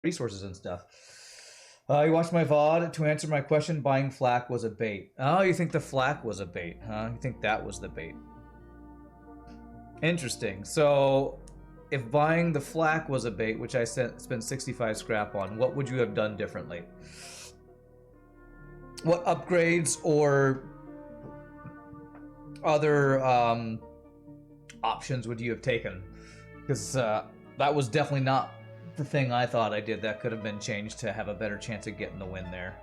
resources and stuff. You watched my VOD. To answer my question, buying flak was a bait. Oh, you think the flak was a bait, huh? You think that was the bait? Interesting. So, if buying the flak was a bait, which I spent 65 scrap on, what would you have done differently? What upgrades or other options would you have taken? Because that was definitely not the thing I thought I did. That could have been changed to have a better chance of getting the win there.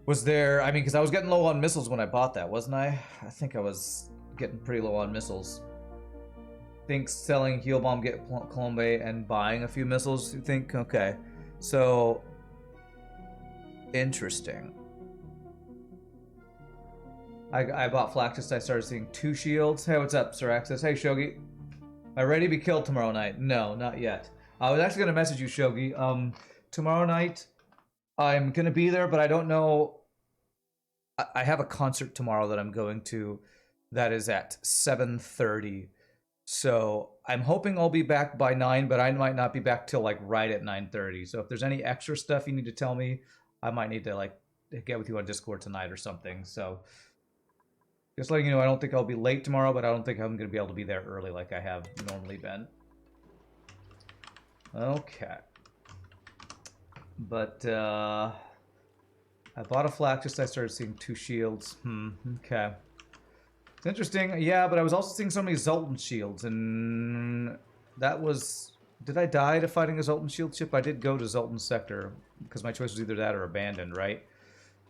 Was there, I mean, because I was getting low on missiles when I bought that, wasn't I? I think I was getting pretty low on missiles. Think selling Heal Bomb, get Colombe, and buying a few missiles, you think? Okay. So, interesting. I bought Flactus, I started seeing 2 shields. Hey, what's up, Sir Axis? Hey, Shogi. Am I ready to be killed tomorrow night? No, not yet. I was actually going to message you, Shogi. Tomorrow night, I'm going to be there, but I don't know. I have a concert tomorrow that I'm going to that is at 7:30. So I'm hoping I'll be back by 9, but I might not be back till like right at 9:30. So if there's any extra stuff you need to tell me, I might need to like get with you on Discord tonight or something. So just letting you know, I don't think I'll be late tomorrow, but I don't think I'm going to be able to be there early like I have normally been. Okay. But, I bought a flak, just I started seeing 2 shields. Okay. It's interesting, yeah, but I was also seeing so many Zoltan shields, and that was... Did I die to fighting a Zoltan shield ship? I did go to Zoltan sector, because my choice was either that or abandoned, right?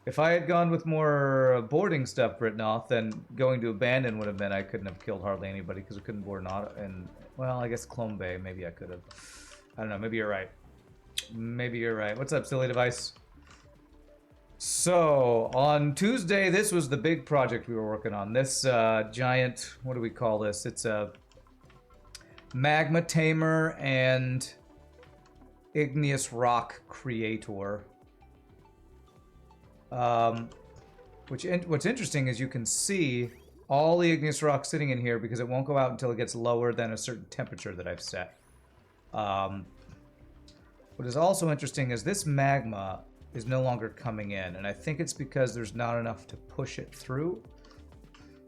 If I had gone with more boarding stuff written off, then going to abandon would have meant I couldn't have killed hardly anybody because I couldn't board an auto. And, well, I guess Clone Bay, maybe I could have. I don't know, maybe you're right. Maybe you're right. What's up, silly device? So, on Tuesday, this was the big project we were working on. This giant, what do we call this? It's a magma tamer and igneous rock creator. What's interesting is you can see all the igneous rock sitting in here because it won't go out until it gets lower than a certain temperature that I've set. What is also interesting is this magma is no longer coming in, and I think it's because there's not enough to push it through.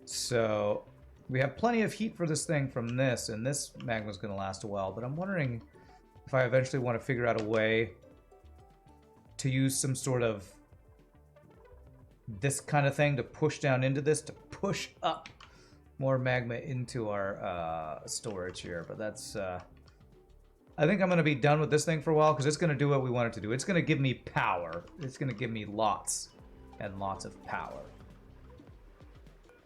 So we have plenty of heat for this thing from this, and this magma is going to last a while, but I'm wondering if I eventually want to figure out a way to use some sort of this kind of thing to push down into this, to push up more magma into our storage here. But that's, I think I'm going to be done with this thing for a while because it's going to do what we want it to do. It's going to give me power. It's going to give me lots and lots of power.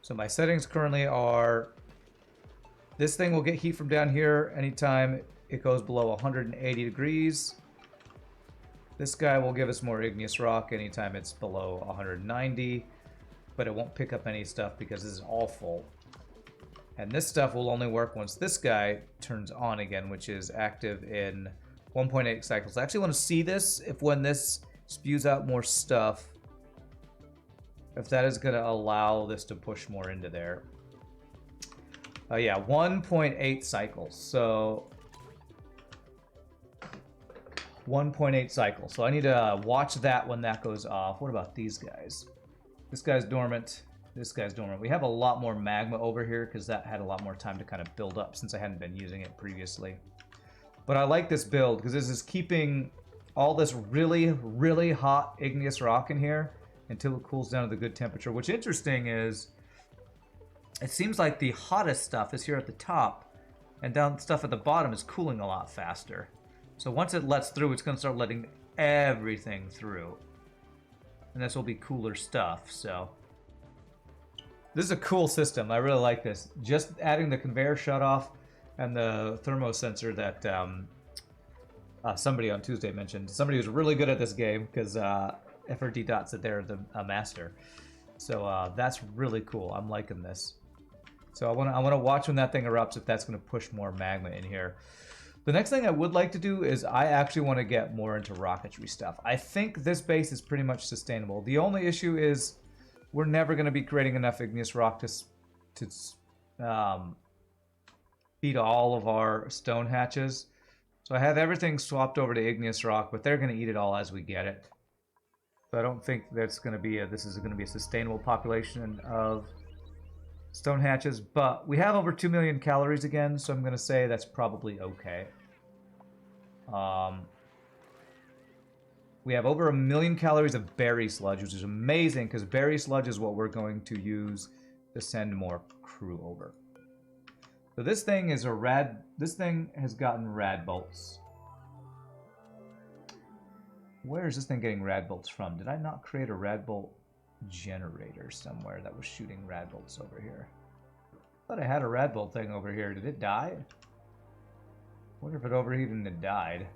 So my settings currently are, this thing will get heat from down here anytime it goes below 180 degrees. This guy will give us more igneous rock anytime it's below 190, but it won't pick up any stuff because this is all full. And this stuff will only work once this guy turns on again, which is active in 1.8 cycles. I actually want to see this, if when this spews out more stuff, if that is going to allow this to push more into there. Yeah, 1.8 cycles. So 1.8 cycles. So I need to watch that when that goes off. What about these guys? This guy's dormant. This guy's dormant. We have a lot more magma over here because that had a lot more time to kind of build up since I hadn't been using it previously. But I like this build because this is keeping all this really, really hot igneous rock in here until it cools down to the good temperature. What's interesting is it seems like the hottest stuff is here at the top, and down stuff at the bottom is cooling a lot faster. So once it lets through, it's going to start letting everything through. And this will be cooler stuff, so... This is a cool system. I really like this. Just adding the conveyor shutoff and the thermo sensor that somebody on Tuesday mentioned. Somebody who's really good at this game, because FRD Dot said they're the master. So that's really cool. I'm liking this. So I want to watch when that thing erupts if that's going to push more magma in here. The next thing I would like to do is I actually want to get more into rocketry stuff. I think this base is pretty much sustainable. The only issue is we're never going to be creating enough igneous rock to feed all of our stone hatches. So I have everything swapped over to igneous rock, but they're going to eat it all as we get it. So I don't think that's going to be this is going to be a sustainable population of stone hatches, but we have over 2 million calories again, so I'm going to say that's probably okay. We have over 1 million calories of berry sludge, which is amazing because berry sludge is what we're going to use to send more crew over. So this thing is a rad. This thing has gotten rad bolts. Where is this thing getting rad bolts from? Did I not create a rad bolt generator somewhere that was shooting rad bolts over here? I thought I had a rad bolt thing over here. Did it die? I wonder if it overheated and it died.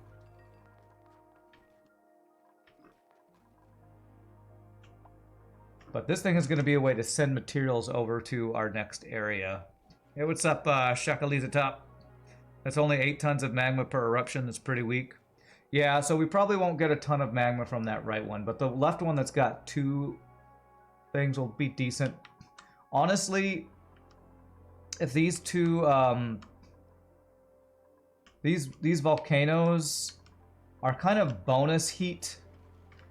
But this thing is going to be a way to send materials over to our next area. Hey, what's up, Shakaliza Top? That's only 8 tons of magma per eruption. That's pretty weak. Yeah, so we probably won't get a ton of magma from that right one, but the left one that's got 2 things will be decent. Honestly, if these 2 these volcanoes are kind of bonus heat,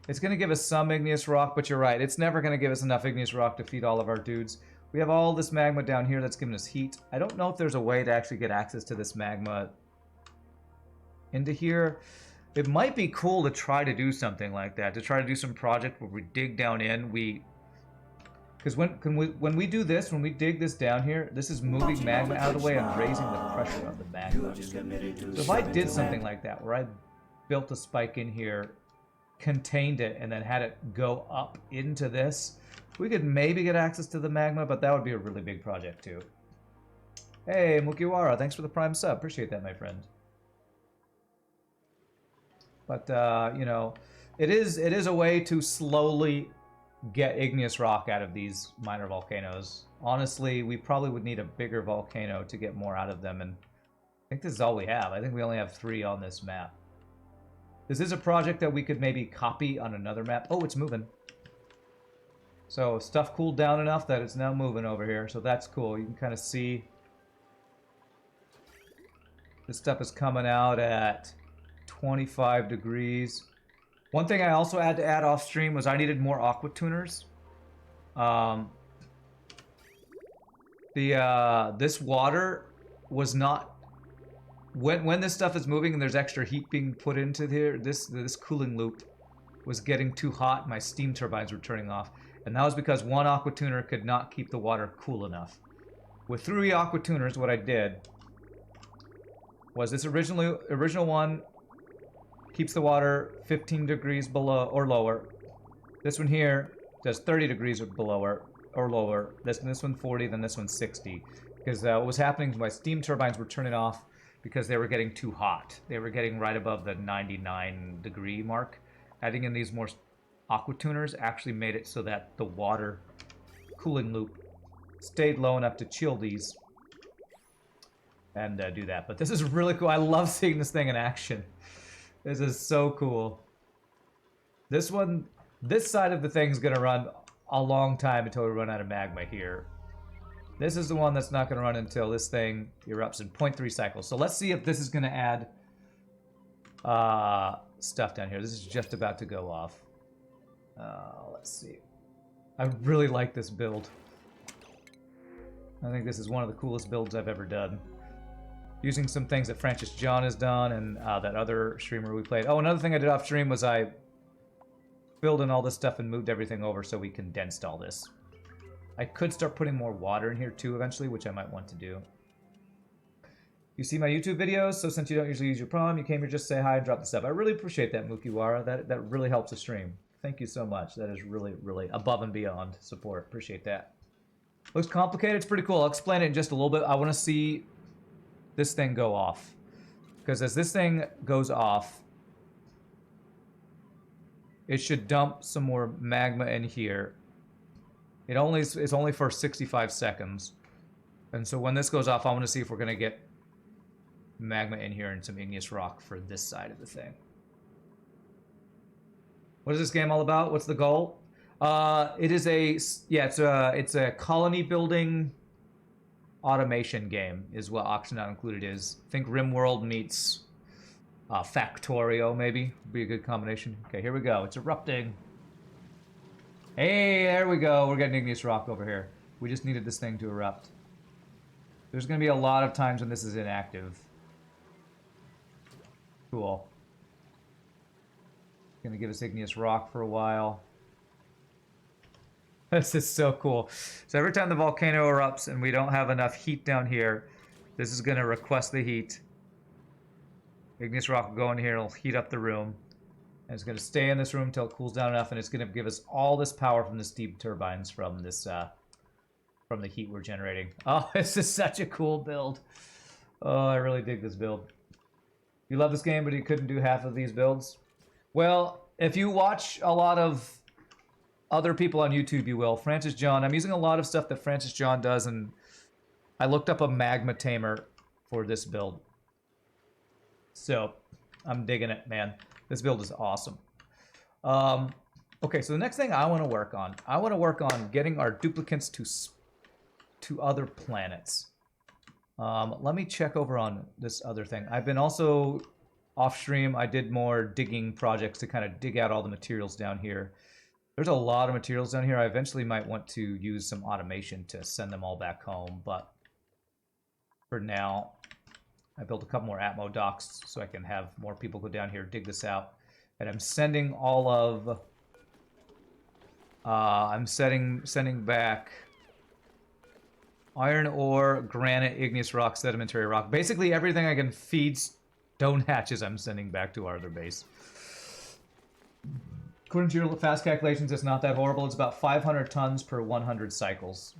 it's going to give us some igneous rock, but you're right, it's never going to give us enough igneous rock to feed all of our dudes. We have all this magma down here that's giving us heat. I don't know if there's a way to actually get access to this magma into here. It might be cool to try to do something like that, to try to do some project where we dig down in. Because when we do this, when we dig this down here, this is moving magma out of the way and raising the pressure of the magma. So if I did something like that, where I built a spike in here, contained it, and then had it go up into this, we could maybe get access to the magma, but that would be a really big project too. Hey, Mukiwara, thanks for the Prime sub. Appreciate that, my friend. But, you know, it is a way to slowly get igneous rock out of these minor volcanoes. Honestly, we probably would need a bigger volcano to get more out of them, and I think this is all we have. I think we only have 3 on this map. This is a project that we could maybe copy on another map. Oh, it's moving. So stuff cooled down enough that it's now moving over here, so that's cool. You can kind of see this stuff is coming out at 25 degrees. One thing I also had to add off stream was I needed more aqua tuners. This water was not, when this stuff is moving and there's extra heat being put into here, this cooling loop was getting too hot. My steam turbines were turning off, and that was because one aqua tuner could not keep the water cool enough. With 3 aqua tuners, what I did was this original one keeps the water 15 degrees below or lower. This one here does 30 degrees or below or lower. This one 40, then this one 60. Because what was happening is my steam turbines were turning off because they were getting too hot. They were getting right above the 99 degree mark. Adding in these more aqua tuners actually made it so that the water cooling loop stayed low enough to chill these and do that. But this is really cool. I love seeing this thing in action. This is so cool. This side of the thing is going to run a long time until we run out of magma here. This is the one that's not going to run until this thing erupts in 0.3 cycles. So let's see if this is going to add stuff down here. This is just about to go off. Let's see. I really like this build. I think this is one of the coolest builds I've ever done. Using some things that Francis John has done and that other streamer we played. Oh, another thing I did off stream was I filled in all this stuff and moved everything over so we condensed all this. I could start putting more water in here too eventually, which I might want to do. You see my YouTube videos, so since you don't usually use your Prime, you came here just to say hi and drop the sub. I really appreciate that, Mukiwara. That really helps the stream. Thank you so much. That is really, really above and beyond support. Appreciate that. Looks complicated. It's pretty cool. I'll explain it in just a little bit. I want to see this thing go off. Because as this thing goes off, it should dump some more magma in here. It's only for 65 seconds. And so when this goes off, I want to see if we're going to get magma in here and some igneous rock for this side of the thing. What is this game all about? What's the goal? It's a colony building automation game is what Option Not Included is. Think RimWorld meets Factorio, maybe. Would be a good combination. Okay, here we go. It's erupting. Hey, there we go. We're getting igneous rock over here. We just needed this thing to erupt. There's going to be a lot of times when this is inactive. Cool. Going to give us igneous rock for a while. This is so cool. So every time the volcano erupts and we don't have enough heat down here, this is going to request the heat. Igneous rock will go in here, it'll heat up the room. And it's going to stay in this room until it cools down enough, and it's going to give us all this power from the steam turbines from this, from the heat we're generating. Oh, this is such a cool build. Oh, I really dig this build. You love this game, but you couldn't do half of these builds? Well, if you watch a lot of other people on YouTube, you will. Francis John. I'm using a lot of stuff that Francis John does, and I looked up a magma tamer for this build. So, I'm digging it, man. This build is awesome. Okay, so the next thing I want to work on, getting our duplicates to other planets. Let me check over on this other thing. I've been also off stream. I did more digging projects to kind of dig out all the materials down here. There's a lot of materials down here. I eventually might want to use some automation to send them all back home, but for now, I built a couple more Atmo docks so I can have more people go down here, dig this out. And I'm sending all of... I'm sending back iron ore, granite, igneous rock, sedimentary rock. Basically everything I can feed stone hatches I'm sending back to our other base. According to your fast calculations, it's not that horrible. It's about 500 tons per 100 cycles.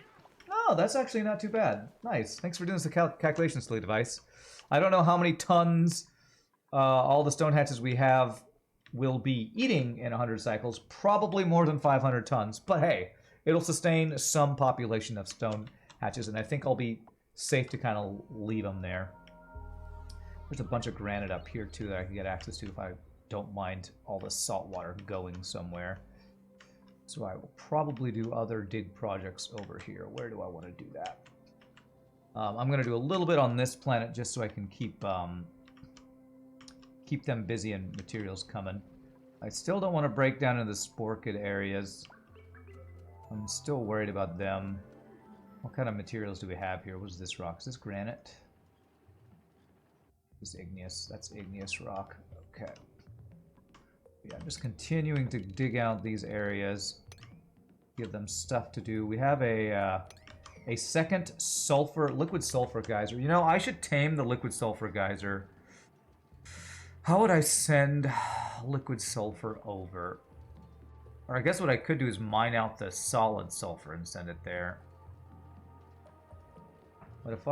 Oh, that's actually not too bad. Nice. Thanks for doing this calculation, silly device. I don't know how many tons all the stone hatches we have will be eating in 100 cycles. Probably more than 500 tons. But hey, it'll sustain some population of stone hatches, and I think I'll be safe to kind of leave them there. There's a bunch of granite up here, too, that I can get access to if I don't mind all the salt water going somewhere. So I will probably do other dig projects over here. Where do I want to do that? I'm going to do a little bit on this planet just so I can keep them busy and materials coming. I still don't want to break down into the Sporkid areas. I'm still worried about them. What kind of materials do we have here? What is this rock? Is this granite? This is igneous. That's igneous rock. Okay. Yeah, I'm just continuing to dig out these areas. Give them stuff to do. We have a second liquid sulfur geyser. You know, I should tame the liquid sulfur geyser. How would I send liquid sulfur over? Or I guess what I could do is mine out the solid sulfur and send it there. But if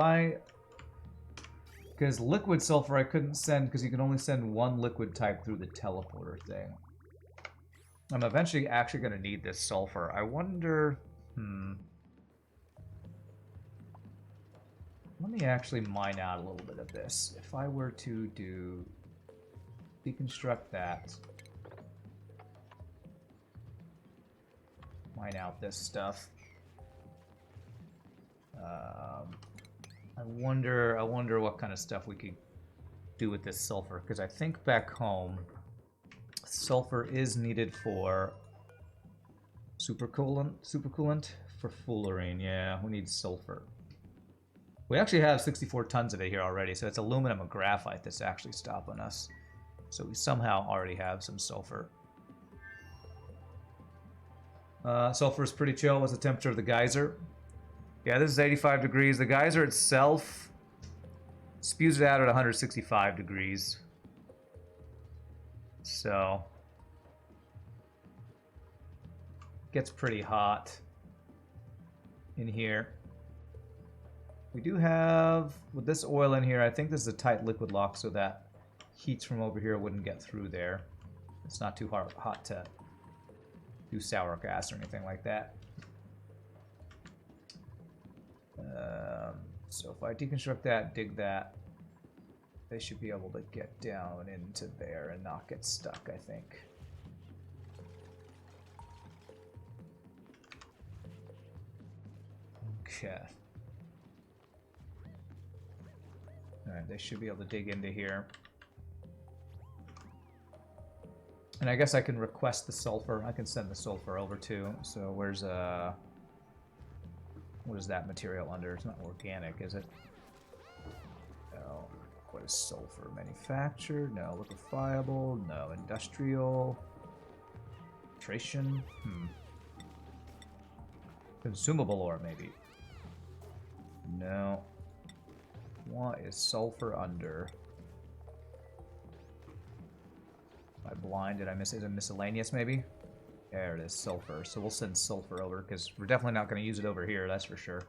because liquid sulfur I couldn't send because you can only send one liquid type through the teleporter thing. I'm eventually actually going to need this sulfur. I wonder... Let me actually mine out a little bit of this. If I were to deconstruct that. Mine out this stuff. I wonder what kind of stuff we could do with this sulfur, because I think back home sulfur is needed for supercoolant for fullerene. Yeah, we need sulfur. We actually have 64 tons of it here already, so it's aluminum and graphite that's actually stopping us. So we somehow already have some sulfur. Sulfur is pretty chill. What's the temperature of the geyser? Yeah, this is 85 degrees. The geyser itself spews it out at 165 degrees. So, it gets pretty hot in here. We do have, with this oil in here, I think this is a tight liquid lock so that heats from over here wouldn't get through there. It's not too hot to do sour gas or anything like that. So if I deconstruct that, dig that, they should be able to get down into there and not get stuck, I think. Okay. Alright, they should be able to dig into here. And I guess I can request the sulfur. I can send the sulfur over too. So where's what is that material under? It's not organic, is it? No. What is sulfur? Manufactured? No. Liquefiable? No. Industrial? Filtration? Consumable ore, maybe. No. What is sulfur under? Am I blind? Did I miss it? Is it miscellaneous, maybe? There it is, sulfur. So we'll send sulfur over, because we're definitely not going to use it over here, that's for sure.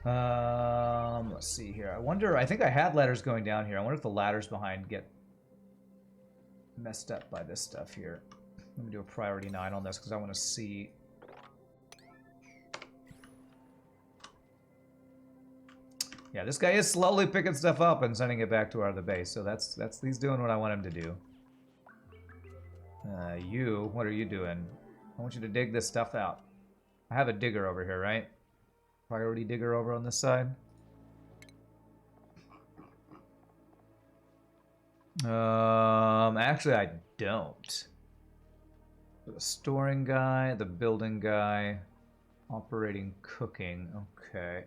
Let's see here. I wonder, I think I had ladders going down here. I wonder if the ladders behind get messed up by this stuff here. Let me do a priority 9 on this, because I want to see... Yeah, this guy is slowly picking stuff up and sending it back to our other base, so he's doing what I want him to do. What are you doing? I want you to dig this stuff out. I have a digger over here, right? Priority digger over on this side. Actually I don't. The storing guy, the building guy, operating cooking, okay.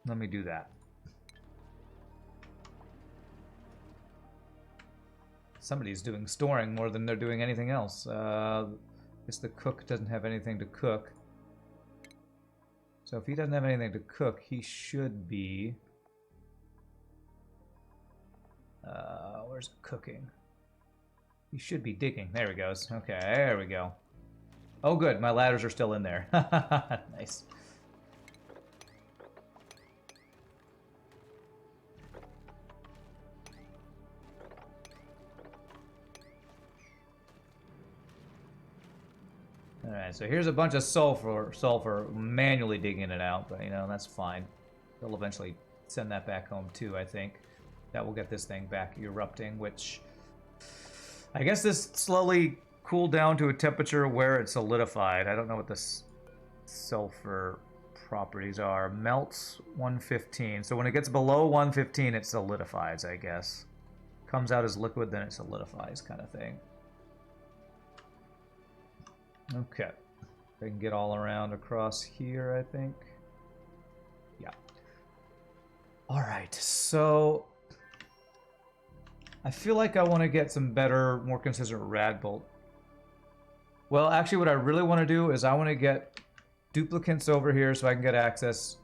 Let me do that. Somebody's doing storing more than they're doing anything else. Guess the cook doesn't have anything to cook. So if he doesn't have anything to cook, he should be... where's cooking? He should be digging. There he goes. Okay, there we go. Oh good, my ladders are still in there. Nice. Alright, so here's a bunch of sulfur, manually digging it out, but you know, that's fine. They'll eventually send that back home too, I think. That will get this thing back erupting, which... I guess this slowly cooled down to a temperature where it's solidified. I don't know what the sulfur properties are. Melts 115. So when it gets below 115, it solidifies, I guess. Comes out as liquid, then it solidifies, kind of thing. Okay. I can get all around across here, I think. Yeah. Alright, so... I feel like I want to get some better, more consistent rad bolt. Well, actually what I really want to do is I want to get duplicates over here so I can get access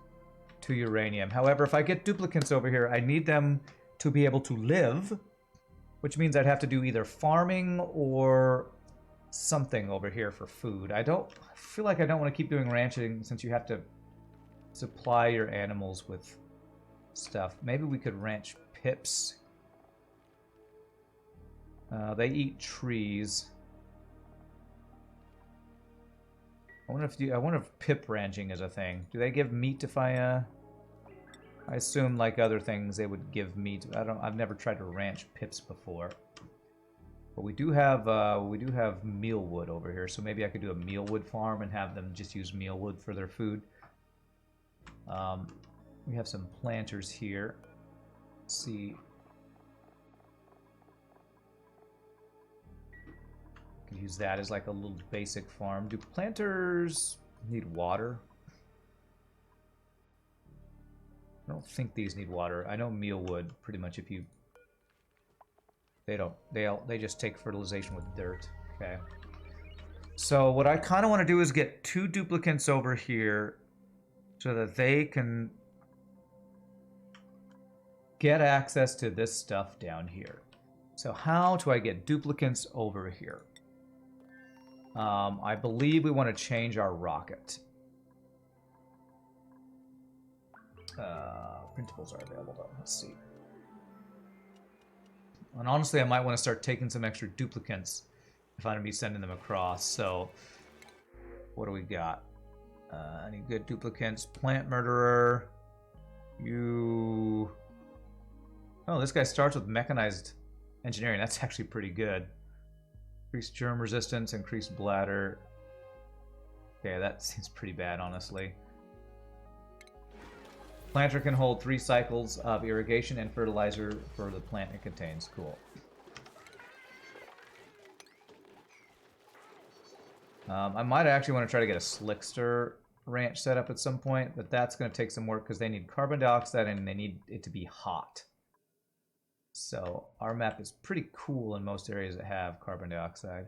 to uranium. However, if I get duplicates over here, I need them to be able to live, which means I'd have to do either farming or something over here for food. I feel like I don't want to keep doing ranching since you have to supply your animals with stuff. Maybe we could ranch pips. They eat trees. I wonder if pip ranching is a thing. Do they give meat if I assume like other things they would give meat. I've never tried to ranch pips before. But we do have mealwood over here, so maybe I could do a mealwood farm and have them just use mealwood for their food. We have some planters here. Let's see. Could use that as like a little basic farm. Do planters need water? I don't think these need water. I know mealwood pretty much if you... They don't. They just take fertilization with dirt. Okay. So what I kind of want to do is get 2 duplicates over here so that they can get access to this stuff down here. So how do I get duplicates over here? I believe we want to change our rocket. Printables are available though. Let's see. And honestly, I might want to start taking some extra duplicates if I'm going to be sending them across. So, what do we got? Any good duplicates? Plant Murderer. You... Oh, this guy starts with Mechanized Engineering. That's actually pretty good. Increased germ resistance, increased bladder. Okay, that seems pretty bad, honestly. Planter can hold 3 cycles of irrigation and fertilizer for the plant it contains. Cool. I might actually want to try to get a Slickster ranch set up at some point, but that's going to take some work because they need carbon dioxide and they need it to be hot. So our map is pretty cool in most areas that have carbon dioxide.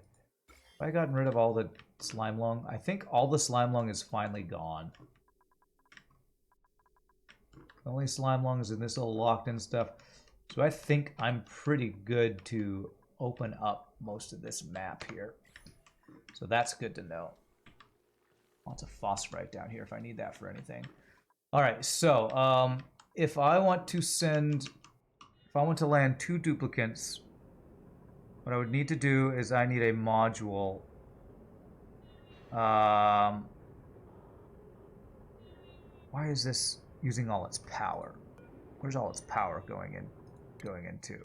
Have I gotten rid of all the slime lung? I think all the slime lung is finally gone. The only slime lung is in this little locked in stuff. So I think I'm pretty good to open up most of this map here. So that's good to know. Lots of phosphorite down here if I need that for anything. All right, so if I want to land 2 duplicates, what I would need to do is I need a module. Why is this using all its power? Where's all its power going into?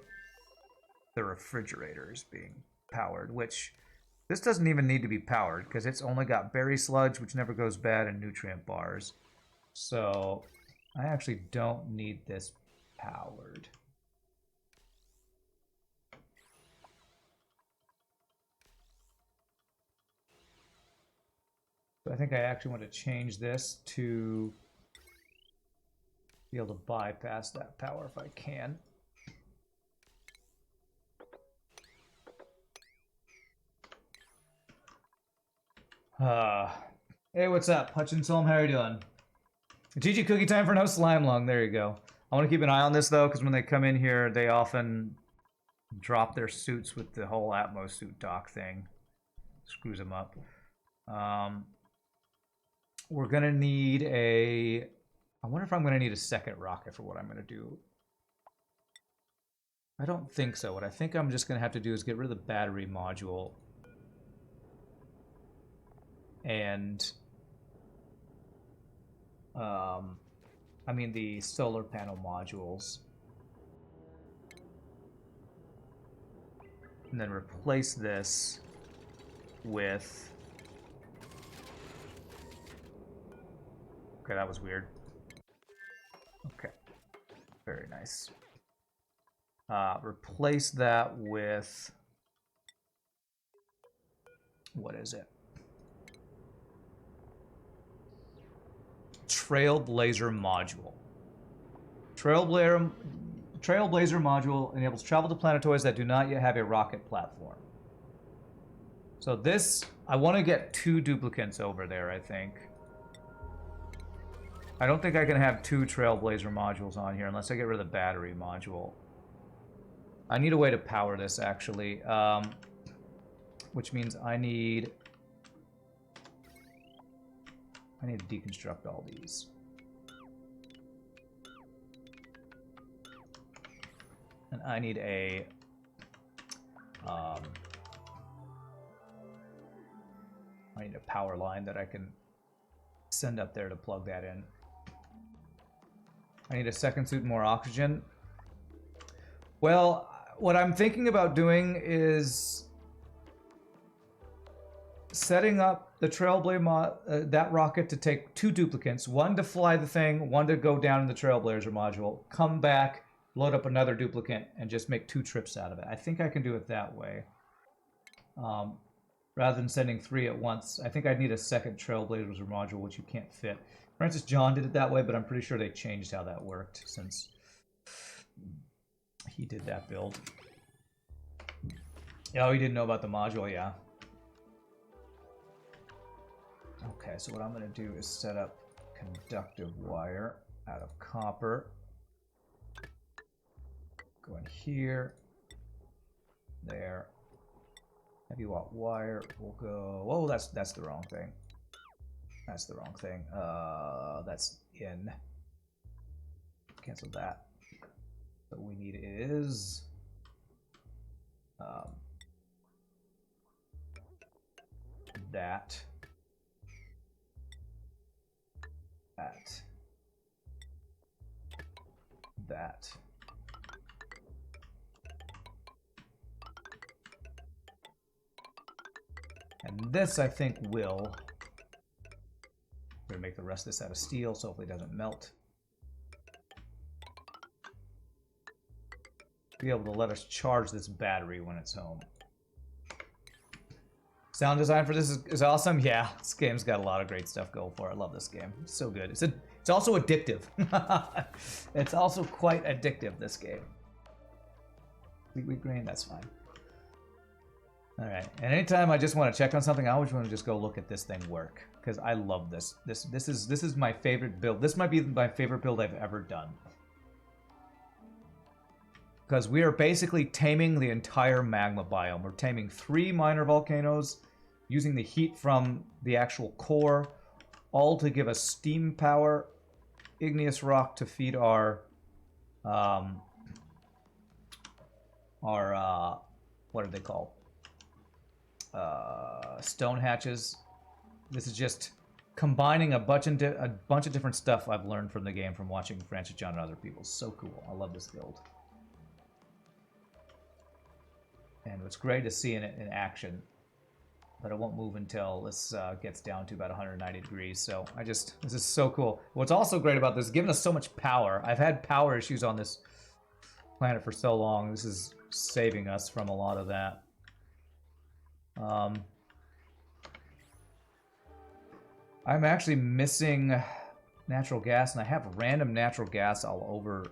The refrigerator is being powered, which this doesn't even need to be powered because it's only got berry sludge, which never goes bad, and nutrient bars. So I actually don't need this powered. So I think I actually want to change this to be able to bypass that power if I can. Hey, what's up? Hutchinson, how are you doing? GG cookie time for no slime lung. There you go. I want to keep an eye on this, though, because when they come in here, they often drop their suits with the whole Atmos suit dock thing. Screws them up. We're going to need a... I wonder if I'm going to need a second rocket for what I'm going to do. I don't think so. What I think I'm just going to have to do is get rid of the battery module. And... I mean the solar panel modules. And then replace this with... Okay, that was weird. Okay. Very nice. Replace that with... What is it? Trailblazer module. Trailblazer module enables travel to planetoids that do not yet have a rocket platform. So this, I want to get 2 duplicates over there, I think. I don't think I can have 2 Trailblazer modules on here unless I get rid of the battery module. I need a way to power this, actually. Which means I need to deconstruct all these. And I need a... I need a power line that I can send up there to plug that in. I need a second suit and more oxygen. Well, what I'm thinking about doing is setting up the Trailblazer that rocket to take 2 duplicates, one to fly the thing, one to go down in the Trailblazer module, come back, load up another duplicate, and just make 2 trips out of it. I think I can do it that way. Rather than sending 3 at once. I think I'd need a second Trailblazer module, which you can't fit. Francis John did it that way, but I'm pretty sure they changed how that worked since he did that build. Oh, he didn't know about the module, yeah. Okay, so what I'm going to do is set up conductive wire out of copper. Go in here. There. Heavy watt wire will go... Whoa, that's the wrong thing. That's the wrong thing. That's in. Cancel that. So what we need is... that. That. And this, I think, will We're gonna make the rest of this out of steel, so hopefully it doesn't melt. Be able to let us charge this battery when it's home. Sound design for this is awesome. Yeah, this game's got a lot of great stuff going for it. I love this game. It's so good. It's also addictive. It's also quite addictive, this game. Wheat grain, that's fine. All right, and anytime I just want to check on something, I always want to just go look at this thing work, because I love this. This is my favorite build. This might be my favorite build I've ever done. Because we are basically taming the entire magma biome. We're taming 3 minor volcanoes, using the heat from the actual core, all to give us steam power, igneous rock to feed our what are they called? Stone hatches. This is just combining a bunch of different stuff I've learned from the game from watching Francis John and other people. So cool. I love this build. And what's great is seeing it in action, but it won't move until this gets down to about 190 degrees. So this is so cool. What's also great about this is giving us so much power. I've had power issues on this planet for so long. This is saving us from a lot of that. I'm actually missing natural gas, and I have random natural gas all over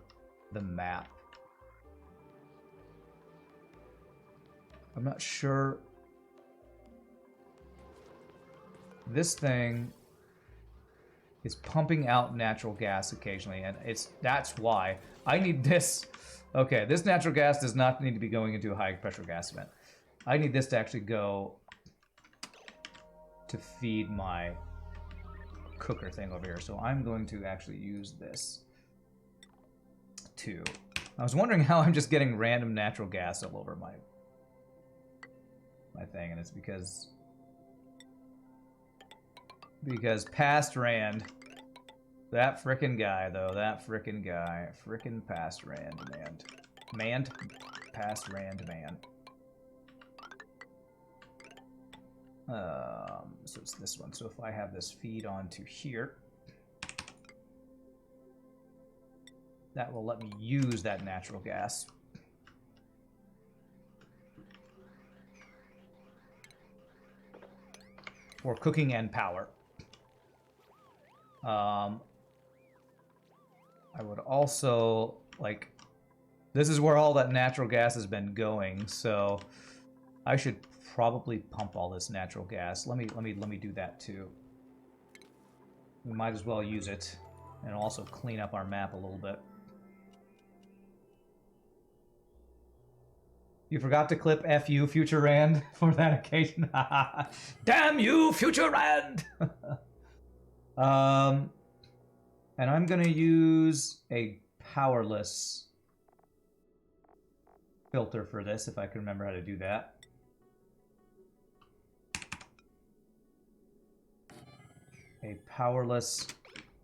the map. I'm not sure. This thing is pumping out natural gas occasionally, and that's why I need this. Okay, this natural gas does not need to be going into a high pressure gas vent. I need this to actually go to feed my cooker thing over here. So I'm going to actually use this to... I was wondering how I'm just getting random natural gas all over my thing, and it's because past Rand, that frickin' guy though, frickin' past Rand past Rand man. So it's this one. So if I have this feed onto here, that will let me use that natural gas. For cooking and power. I would also, like, this is where all that natural gas has been going, so I should probably pump all this natural gas. Let me do that too. We might as well use it and also clean up our map a little bit. You forgot to clip FU Future Rand for that occasion. Damn you, Future Rand! And I'm gonna use a powerless filter for this, if I can remember how to do that. A powerless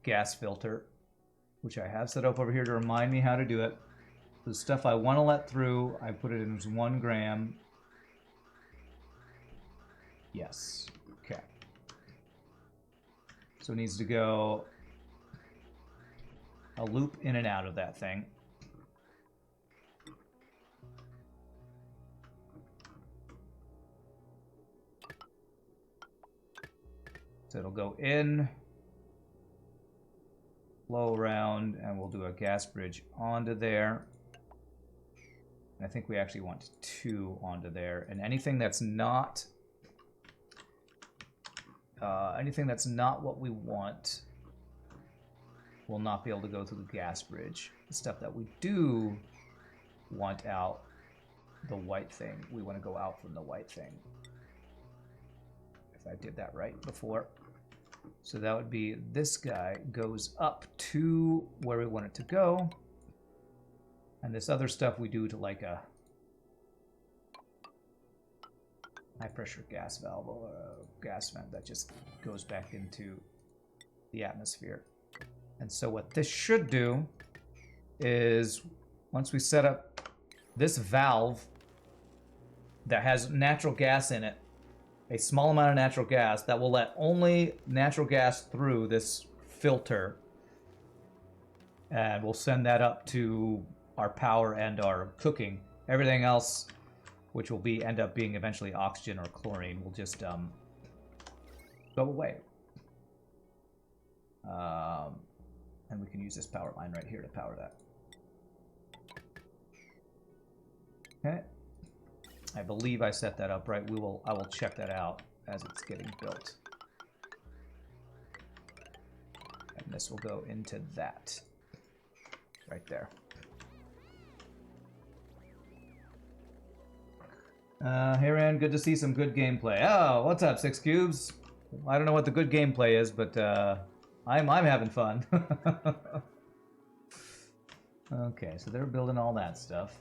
gas filter, which I have set up over here to remind me how to do it. The stuff I want to let through, I put it in as 1 gram. Yes. Okay. So it needs to go a loop in and out of that thing. So it'll go in, flow around, and we'll do a gas bridge onto there. I think we actually want 2 onto there, and anything that's not what we want will not be able to go through the gas bridge. The stuff that we do want out, the white thing, we want to go out from the white thing. If I did that right before. So that would be this guy goes up to where we want it to go. And this other stuff we do to like a high pressure gas valve or a gas vent that just goes back into the atmosphere. And so what this should do is once we set up this valve that has natural gas in it, a small amount of natural gas that will let only natural gas through this filter. And we'll send that up to our power and our cooking. Everything else, which will be end up being eventually oxygen or chlorine, will just go away. And we can use this power line right here to power that. Okay. I believe I set that up right. I will check that out as it's getting built. And this will go into that. Right there. Hey Rand, good to see some good gameplay. Oh, what's up, Six Cubes? I don't know what the good gameplay is, but I'm having fun. Okay, so they're building all that stuff.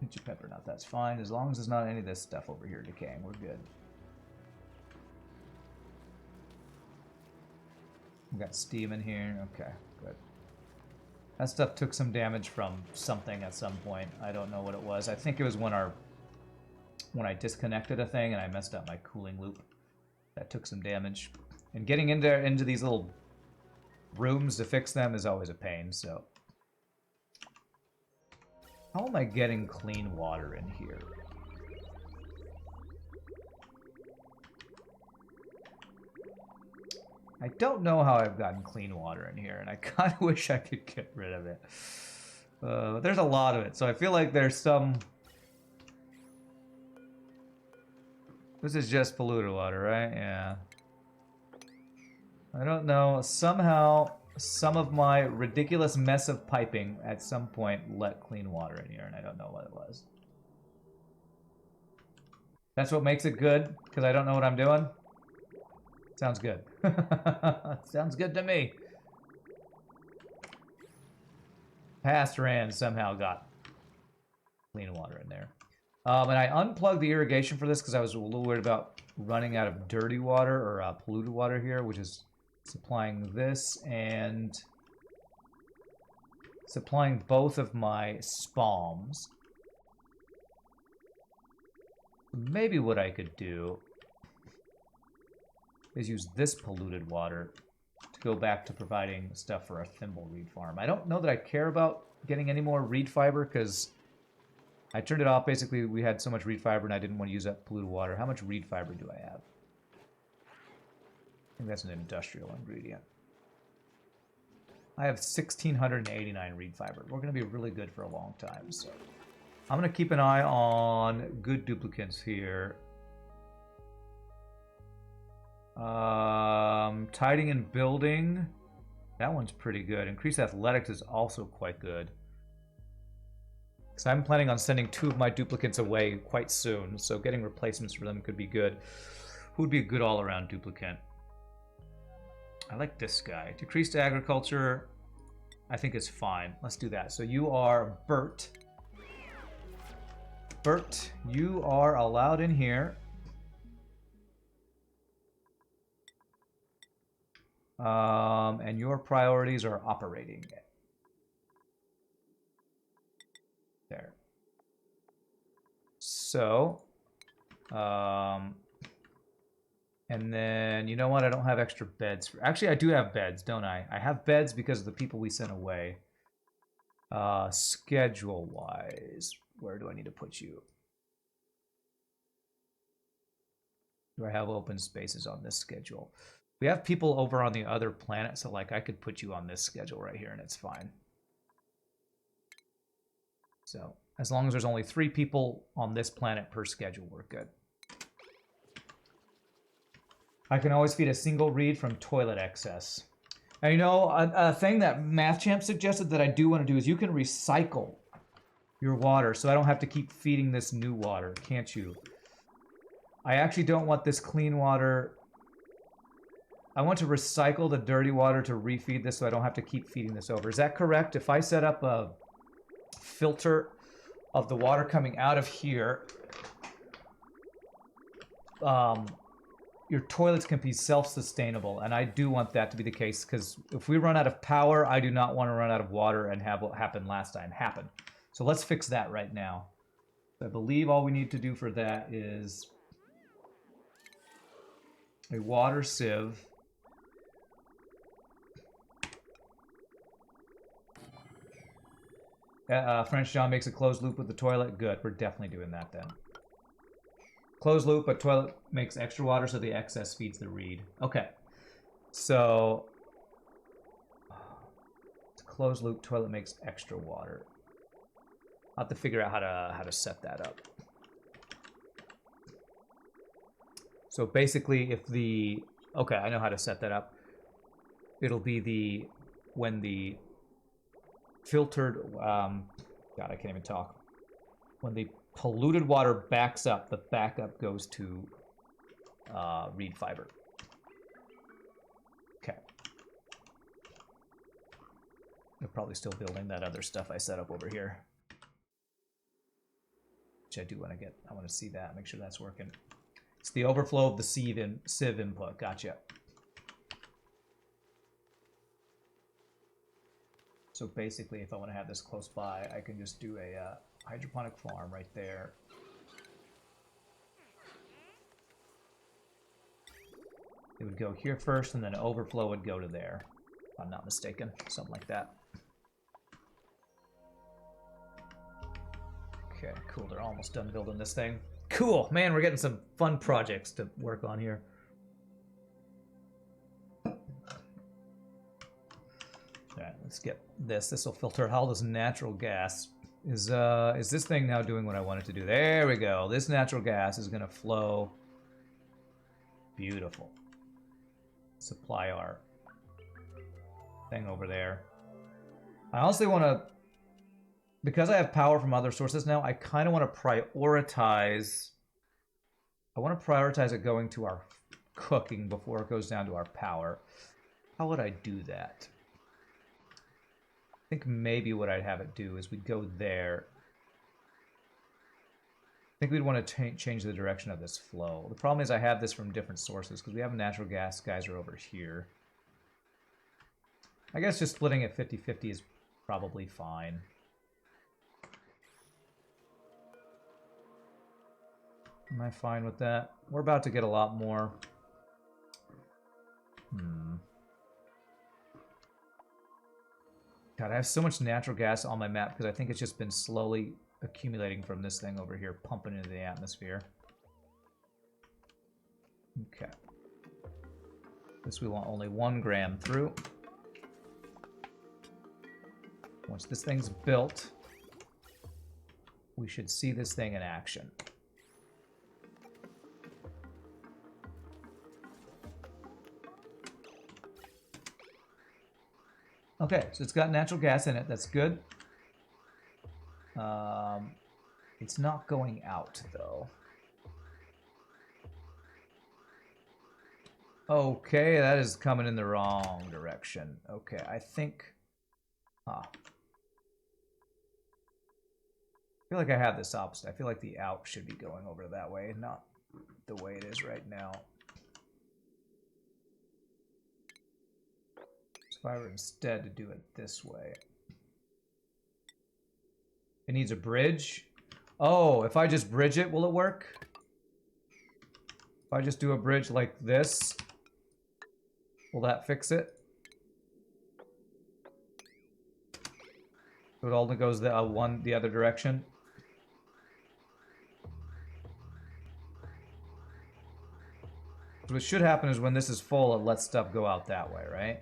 Hit your pepper nut, that's fine. As long as there's not any of this stuff over here decaying, we're good. We got steam in here. Okay, good. That stuff took some damage from something at some point. I don't know what it was. I think it was when I disconnected a thing and I messed up my cooling loop. That took some damage. And getting into these little rooms to fix them is always a pain, so. How am I getting clean water in here? I don't know how I've gotten clean water in here, and I kind of wish I could get rid of it. There's a lot of it, so I feel like there's some... This is just polluted water, right? Yeah. I don't know. Somehow, some of my ridiculous mess of piping at some point let clean water in here, and I don't know what it was. That's what makes it good, because I don't know what I'm doing? Sounds good. Sounds good to me. Past Rand somehow got clean water in there. And I unplugged the irrigation for this because I was a little worried about running out of dirty water or polluted water here, which is supplying this and supplying both of my spalms. Maybe what I could do is use this polluted water to go back to providing stuff for our thimble reed farm. I don't know that I care about getting any more reed fiber because I turned it off. Basically, we had so much reed fiber and I didn't want to use that polluted water. How much reed fiber do I have? I think that's an industrial ingredient. I have 1,689 reed fiber. We're going to be really good for a long time. So I'm going to keep an eye on good duplicates here. Tiding and building. That one's pretty good. Increased athletics is also quite good. Because I'm planning on sending 2 of my duplicates away quite soon. So getting replacements for them could be good. Who would be a good all-around duplicate? I like this guy. Decreased agriculture, I think is fine. Let's do that. So you are Bert. Bert, you are allowed in here. And your priorities are operating. There. So, and then, you know what? I don't have extra beds. Actually, I do have beds, don't I? I have beds because of the people we sent away. Schedule-wise, where do I need to put you? Do I have open spaces on this schedule? We have people over on the other planet, so like I could put you on this schedule right here and it's fine. So as long as there's only 3 people on this planet per schedule, we're good. I can always feed a single reed from toilet excess. And you know, a thing that Math Champ suggested that I do want to do is you can recycle your water, so I don't have to keep feeding this new water, can't you? I actually don't want this clean water. I want to recycle the dirty water to refeed this so I don't have to keep feeding this over. Is that correct? If I set up a filter of the water coming out of here, your toilets can be self-sustainable, and I do want that to be the case, because if we run out of power, I do not want to run out of water and have what happened last time happen. So let's fix that right now. I believe all we need to do for that is A water sieve. French John makes a closed loop with the toilet. Good, we're definitely doing that then. Closed loop, but toilet makes extra water, so the excess feeds the reed. Okay, so closed loop, toilet makes extra water. I'll have to figure out how to set that up. So basically, if the okay, I know how to set that up. It'll be when the filtered God, I can't even talk. When the polluted water backs up, the backup goes to reed fiber. Okay. They're probably still building that other stuff I set up over here. Which I do want to get. I want to see that, make sure that's working. It's the overflow of the sieve input. Gotcha. So basically, if I want to have this close by, I can just do a hydroponic farm right there. It would go here first, and then overflow would go to there. If I'm not mistaken. Something like that. Okay, cool. They're almost done building this thing. Cool! Man, we're getting some fun projects to work on here. Alright, let's get this. This will filter all this natural gas. Is this thing now doing what I want it to do? There we go. This natural gas is going to flow. Beautiful. Supply our thing over there. I honestly want to, because I have power from other sources now, I kind of want to prioritize. I want to prioritize it going to our cooking before it goes down to our power. How would I do that? I think maybe what I'd have it do is we'd go there. I think we'd want to change the direction of this flow. The problem is I have this from different sources because we have natural gas geyser over here. I guess just splitting it 50-50 is probably fine. Am I fine with that? We're about to get a lot more. God, I have so much natural gas on my map because I think it's just been slowly accumulating from this thing over here, pumping into the atmosphere. Okay. This we want only 1 gram through. Once this thing's built, we should see this thing in action. Okay, so it's got natural gas in it. That's good. It's not going out, though. Okay, that is coming in the wrong direction. Okay, I think... I feel like I have this opposite. I feel like the out should be going over that way, not the way it is right now. So if I were instead to do it this way... It needs a bridge? Oh, if I just bridge it, will it work? If I just do a bridge like this, will that fix it? So it only goes the other direction. So what should happen is when this is full, it lets stuff go out that way, right?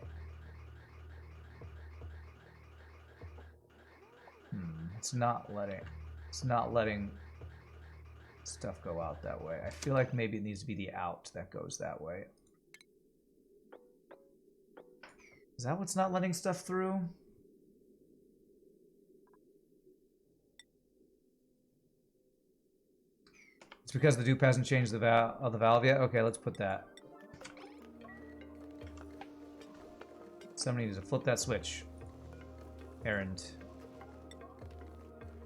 It's not letting stuff go out that way. I feel like maybe it needs to be the out that goes that way. Is that what's not letting stuff through? It's because the dupe hasn't changed the valve yet? Okay, let's put that. Somebody needs to flip that switch. Errand.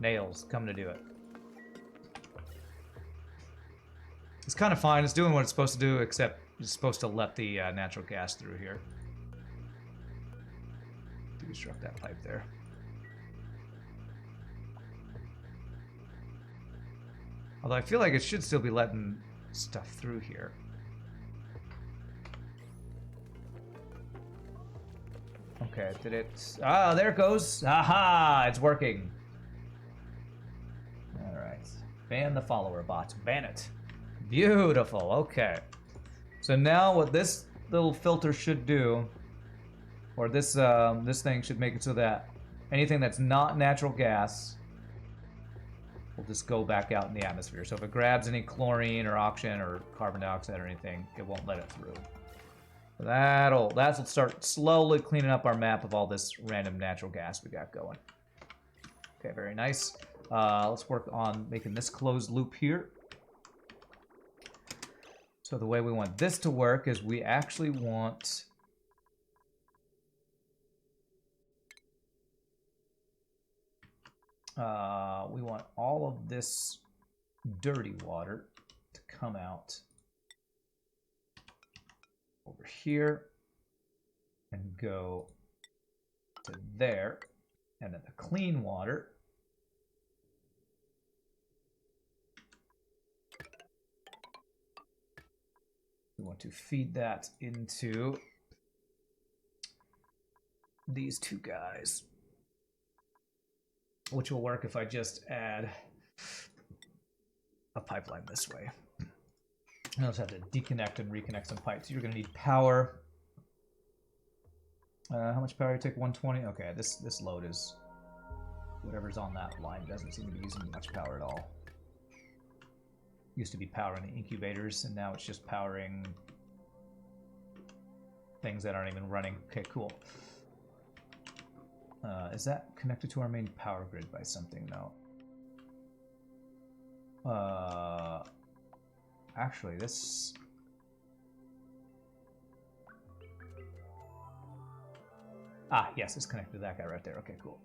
Nails, come to do it. It's kind of fine. It's doing what it's supposed to do, except it's supposed to let the natural gas through here. Deconstruct that pipe there. Although I feel like it should still be letting stuff through here. Okay, did it... Ah, there it goes. Aha! It's working. Alright. Ban the follower bots. Ban it. Beautiful. Okay. So now what this little filter should do, or this this thing should make it so that anything that's not natural gas will just go back out in the atmosphere. So if it grabs any chlorine or oxygen or carbon dioxide or anything, it won't let it through. That'll start slowly cleaning up our map of all this random natural gas we got going. Okay, very nice. Let's work on making this closed loop here. So the way we want this to work is we actually want... we want all of this dirty water to come out over here and go to there, and then the clean water we want to feed that into these two guys, which will work if I just add a pipeline this way. I also have to deconnect and reconnect some pipes. You're going to need power. How much power you take? 120? Okay, this load is... whatever's on that line doesn't seem to be using much power at all. Used to be powering the incubators, and now it's just powering things that aren't even running. Okay, cool. Is that connected to our main power grid by something? No. Actually, this... Ah, yes, it's connected to that guy right there. Okay, cool.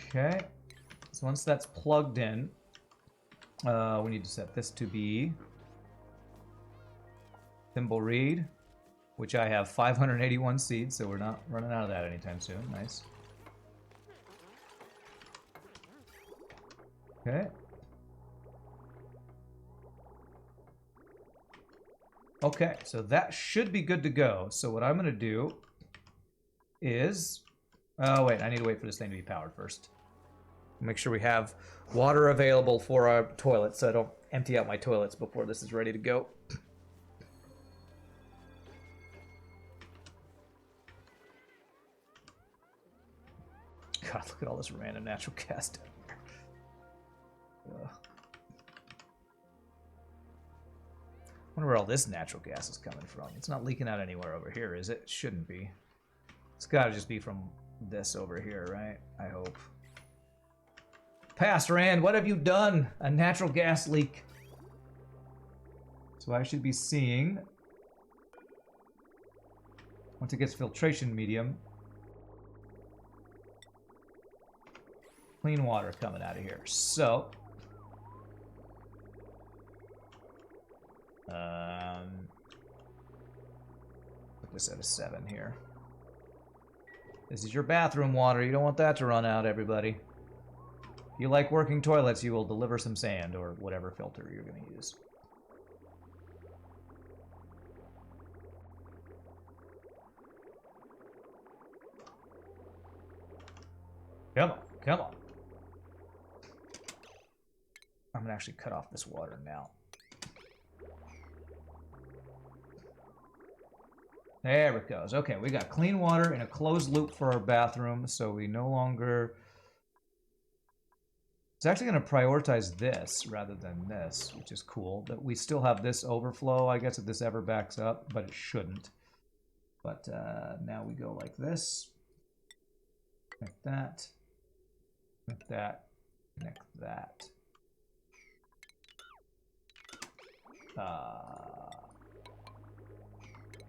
Okay. So once that's plugged in, we need to set this to be thimble reed, which I have 581 seeds, so we're not running out of that anytime soon. Nice. Okay. Okay, so that should be good to go. So what I'm going to do is... oh, wait, I need to wait for this thing to be powered first. Make sure we have water available for our toilets so I don't empty out my toilets before this is ready to go. God, look at all this random natural gas down here. Ugh. I wonder where all this natural gas is coming from. It's not leaking out anywhere over here, is it? It shouldn't be. It's got to just be from this over here, right? I hope. Pass, Rand, what have you done? A natural gas leak. So I should be seeing, once it gets filtration medium, clean water coming out of here. So, put this at a 7 here. This is your bathroom water. You don't want that to run out, everybody. If you like working toilets, you will deliver some sand or whatever filter you're going to use. Come on, come on. I'm going to actually cut off this water now. There it goes. Okay, we got clean water in a closed loop for our bathroom, so we no longer... It's actually going to prioritize this rather than this, which is cool. That we still have this overflow, I guess, if this ever backs up, but it shouldn't. But now we go like this. Connect that. Connect that. Connect that.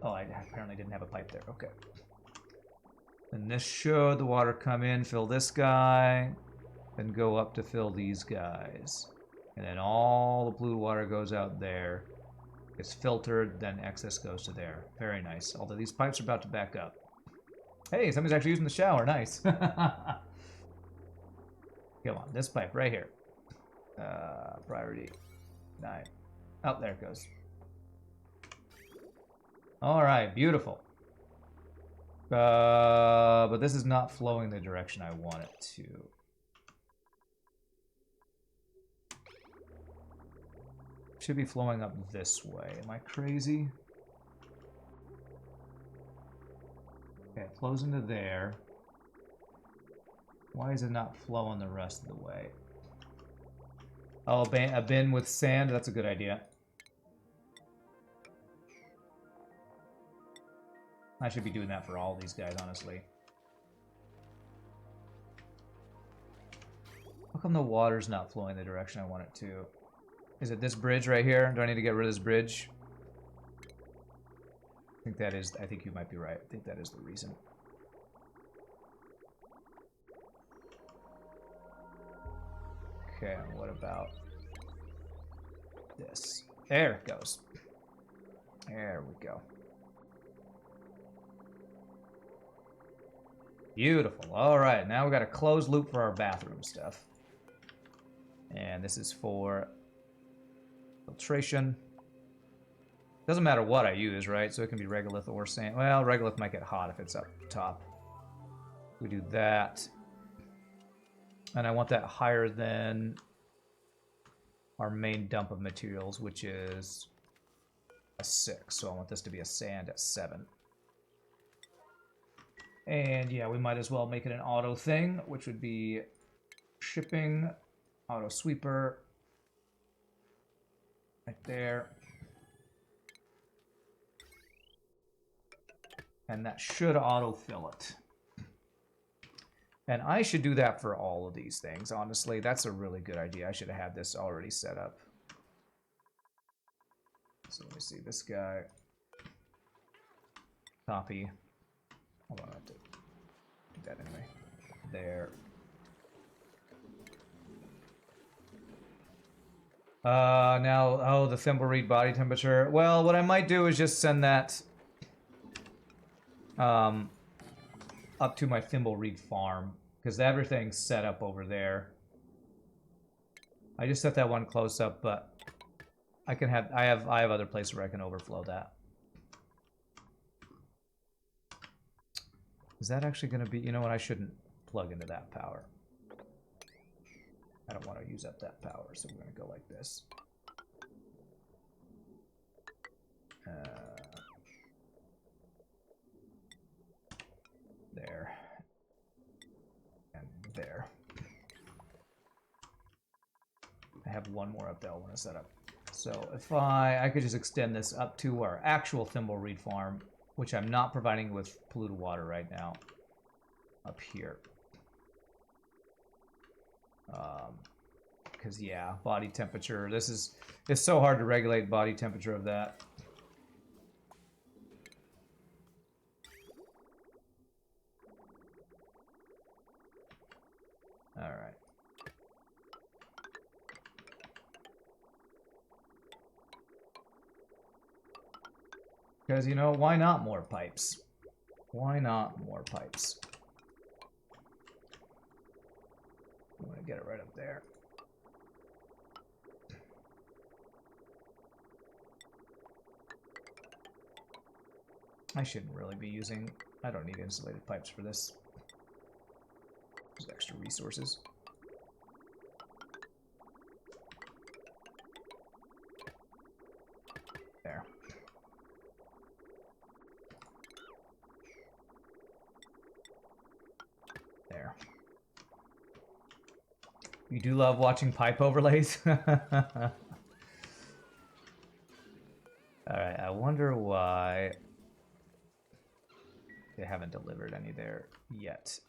Oh, I apparently didn't have a pipe there. Okay. And this should the water come in, fill this guy, then go up to fill these guys. And then all the blue water goes out there. It's filtered, then excess goes to there. Very nice. Although these pipes are about to back up. Hey, somebody's actually using the shower. Nice. Come on, this pipe right here. Priority 9. Oh, there it goes. All right, beautiful. But this is not flowing the direction I want it to. Should be flowing up this way. Am I crazy? Okay, it flows into there. Why is it not flowing the rest of the way? Oh, a bin with sand? That's a good idea. I should be doing that for all these guys, honestly. How come the water's not flowing the direction I want it to? Is it this bridge right here? Do I need to get rid of this bridge? I think you might be right. I think that is the reason. Okay, what about this? There it goes. There we go. Beautiful. All right, now we got a closed loop for our bathroom stuff. And this is for filtration. Doesn't matter what I use, right? So it can be regolith or sand. Well, regolith might get hot if it's up top. We do that. And I want that higher than our main dump of materials, which is a 6. So I want this to be a sand at 7. And yeah, we might as well make it an auto thing, which would be shipping, auto sweeper, right there. And that should autofill it. And I should do that for all of these things, honestly. That's a really good idea. I should have had this already set up. So let me see, this guy. Copy. Hold on, I have to do that anyway. There. Now, oh, the thimble read body temperature. Well, what I might do is just send that up to my thimble read farm, because everything's set up over there. I just set that one close up, but I have other places where I can overflow that. Is that actually going to be... You know what? I shouldn't plug into that power. I don't want to use up that power, so we're going to go like this. There. And there. I have one more up there I want to set up. So if I could just extend this up to our actual thimble reed farm, which I'm not providing with polluted water right now, up here. Because yeah, body temperature. It's so hard to regulate body temperature of that. All right. Because, you know, why not more pipes? Why not more pipes? I'm going to get it right up there. I shouldn't really be using... I don't need insulated pipes for this. There's extra resources. There. There. You do love watching pipe overlays? Alright, I wonder why they haven't delivered any there yet.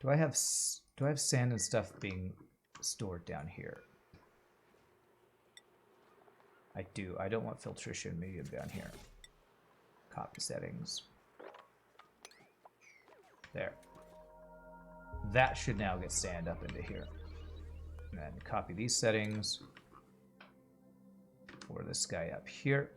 Do I have sand and stuff being stored down here? I do. I don't want filtration medium down here. Copy settings. There. That should now get sand up into here. And then copy these settings for this guy up here.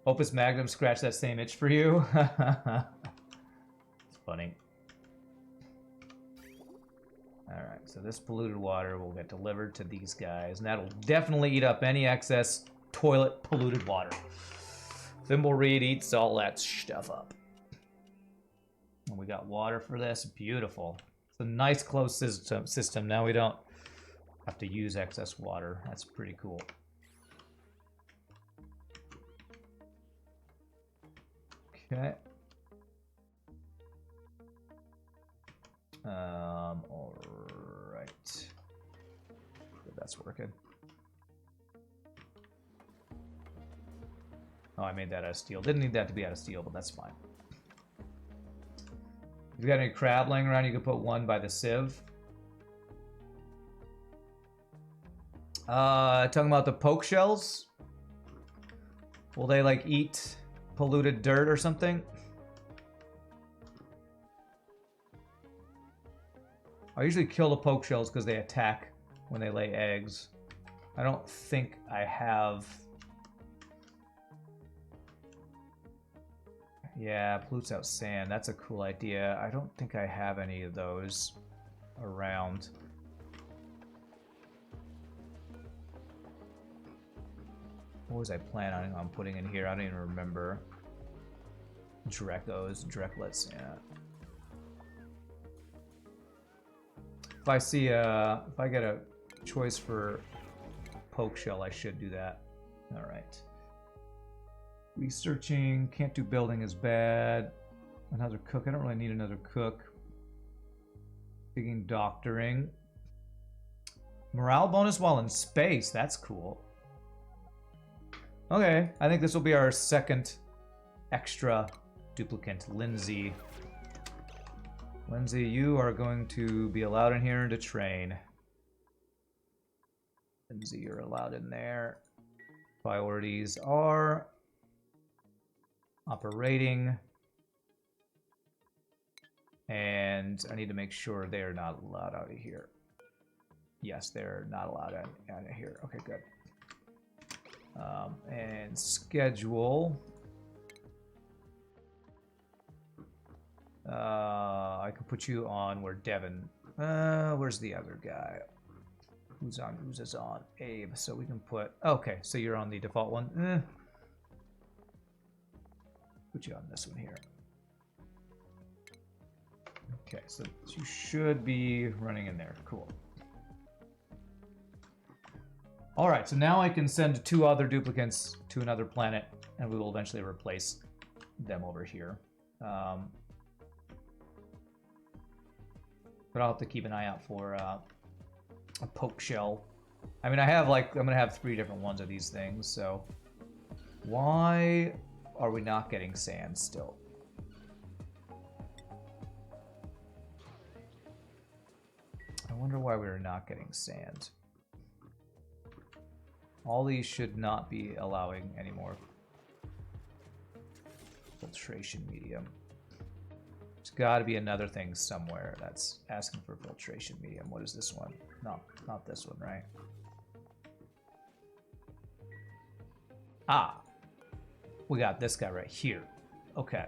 Opus Magnum scratched that same itch for you. It's funny. Alright, so this polluted water will get delivered to these guys, and that'll definitely eat up any excess toilet polluted water. Thimbleweed eats all that stuff up. And we got water for this. Beautiful. It's a nice closed system. Now we don't have to use excess water. That's pretty cool. Okay. All right. That's working. Oh, I made that out of steel. Didn't need that to be out of steel, but that's fine. If you got any crab laying around, you can put one by the sieve. Talking about the poke shells. Will they like eat polluted dirt or something? I usually kill the poke shells because they attack when they lay eggs. I don't think I have... Yeah, pollutes out sand. That's a cool idea. I don't think I have any of those around. What was I planning on putting in here? I don't even remember. Drecklets, yeah. If I see if I get a choice for poke shell, I should do that. All right. Researching, can't do building is bad. Another cook, I don't really need another cook. Digging, doctoring. Morale bonus while in space, that's cool. Okay, I think this will be our second extra duplicant, Lindsay. Lindsay, you are going to be allowed in here to train. Lindsay, you're allowed in there. Priorities are operating. And I need to make sure they are not allowed out of here. Yes, they're not allowed out of here. Okay, good. And schedule. I can put you on where Devin. Where's the other guy? Who's is on? Abe. So we can put. Okay, so you're on the default one. Put you on this one here. Okay, so you should be running in there. Cool. All right, so now I can send 2 other duplicates to another planet, and we will eventually replace them over here. But I'll have to keep an eye out for a poke shell. I mean, I'm gonna have 3 different ones of these things. So why are we not getting sand still? I wonder why we're not getting sand. All these should not be allowing any more filtration medium. There's got to be another thing somewhere that's asking for filtration medium. What is this one? No, not this one, right? Ah, we got this guy right here. Okay.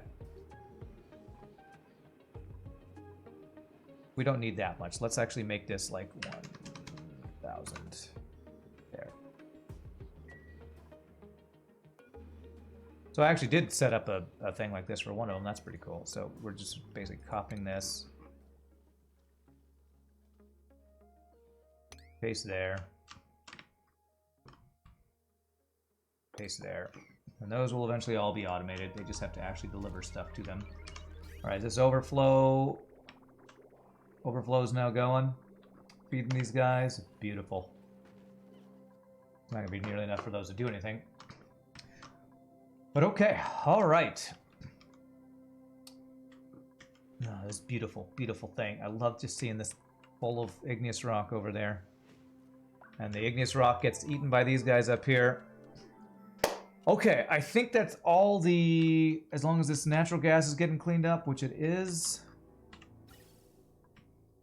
We don't need that much. Let's actually make this like 1,000. There. So I actually did set up a thing like this for one of them. That's pretty cool. So we're just basically copying this. Paste there. Paste there. And those will eventually all be automated. They just have to actually deliver stuff to them. All right, this overflow. Overflow's now going. Feeding these guys. Beautiful. Not gonna be nearly enough for those to do anything. But okay, all right. Oh, this beautiful, beautiful thing. I love just seeing this full of igneous rock over there. And the igneous rock gets eaten by these guys up here. Okay, I think that's all the... As long as this natural gas is getting cleaned up, which it is.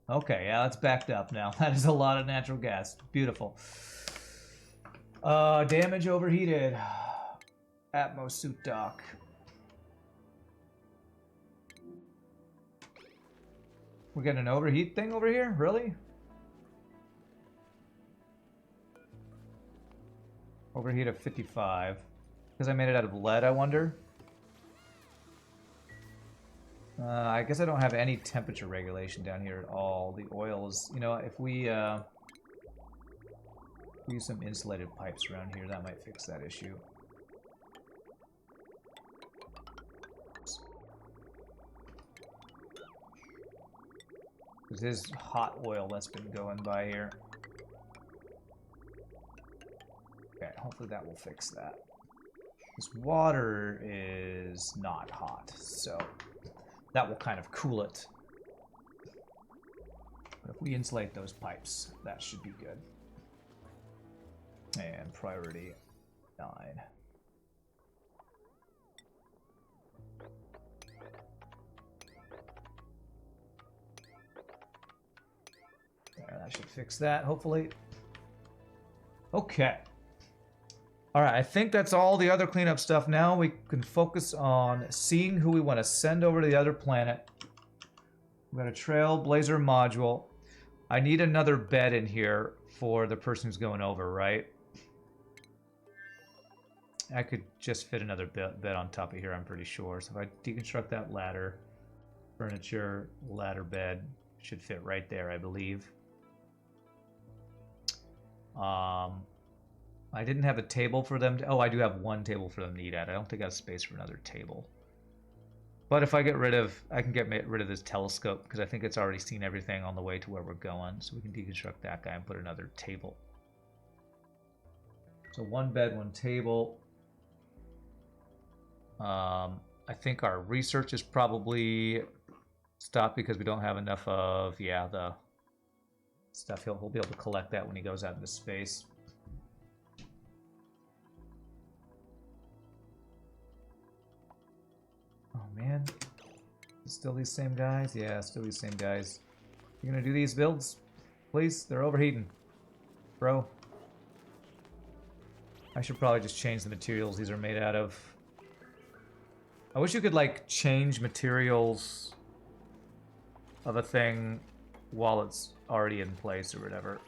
Okay, yeah, it's backed up now. That is a lot of natural gas. Beautiful. Damage overheated. Atmos suit dock. We're getting an overheat thing over here? Really? Overheat of 55. Because I made it out of lead, I wonder? I guess I don't have any temperature regulation down here at all. The oil is... You know, if we use some insulated pipes around here, that might fix that issue. Because there's hot oil that's been going by here. Okay, hopefully that will fix that. This water is not hot, so that will kind of cool it. But if we insulate those pipes, that should be good. And priority 9. There, that should fix that, hopefully. Okay. Alright, I think that's all the other cleanup stuff. Now we can focus on seeing who we want to send over to the other planet. We've got a Trailblazer module. I need another bed in here for the person who's going over, right? I could just fit another bed on top of here, I'm pretty sure. So if I deconstruct that ladder, furniture, ladder bed, should fit right there, I believe. I didn't have a table for them to... Oh, I do have one table for them to eat at. I don't think I have space for another table. But if I get rid of... I can get rid of this telescope, because I think it's already seen everything on the way to where we're going. So we can deconstruct that guy and put another table. So one bed, one table. I think our research is probably stopped because we don't have enough of... Yeah, the stuff. He'll be able to collect that when he goes out into space. Oh man, still these same guys? Yeah, still these same guys. You gonna do these builds? Please? They're overheating. Bro. I should probably just change the materials these are made out of. I wish you could, like, change materials of a thing while it's already in place or whatever.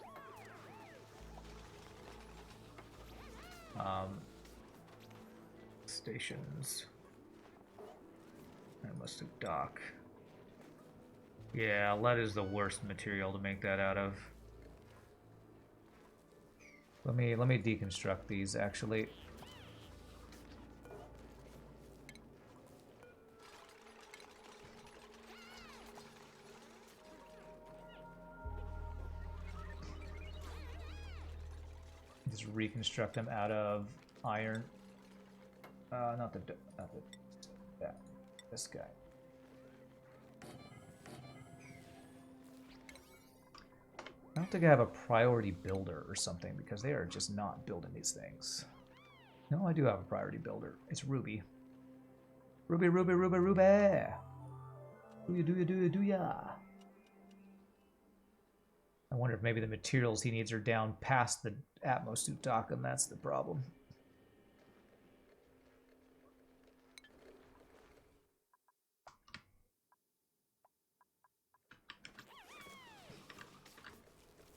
Stations. I must have dock. Yeah, lead is the worst material to make that out of. Let me deconstruct these actually. Just reconstruct them out of iron. Yeah. This guy. I don't think I have a priority builder or something because they are just not building these things. No, I do have a priority builder. It's Ruby. Ruby, Ruby, Ruby, Ruby! Do ya? I wonder if maybe the materials he needs are down past the Atmosuit dock and that's the problem.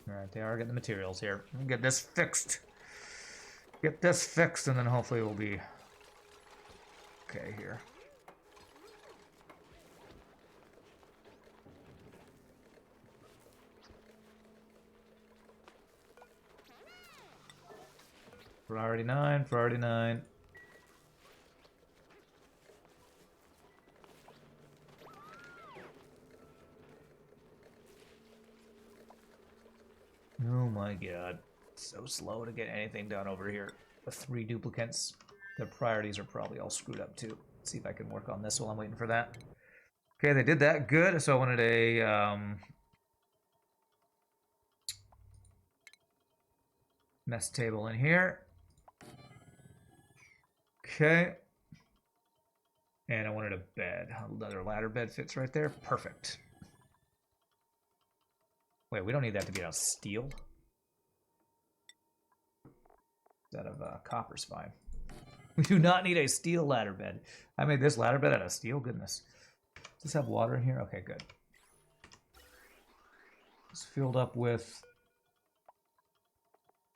Alright, they are getting the materials here. Get this fixed. Get this fixed, and then hopefully we'll be okay here. Priority 9, priority 9. Oh my god. So slow to get anything done over here. The 3 duplicates. Their priorities are probably all screwed up too. Let's see if I can work on this while I'm waiting for that. Okay, they did that. Good. So I wanted a mess table in here. Okay. And I wanted a bed. Another ladder bed fits right there. Perfect. Wait, we don't need that to be out of steel. Out of copper's fine. We do not need a steel ladder bed. I made this ladder bed out of steel. Goodness. Does this have water in here? Okay, good. It's filled up with...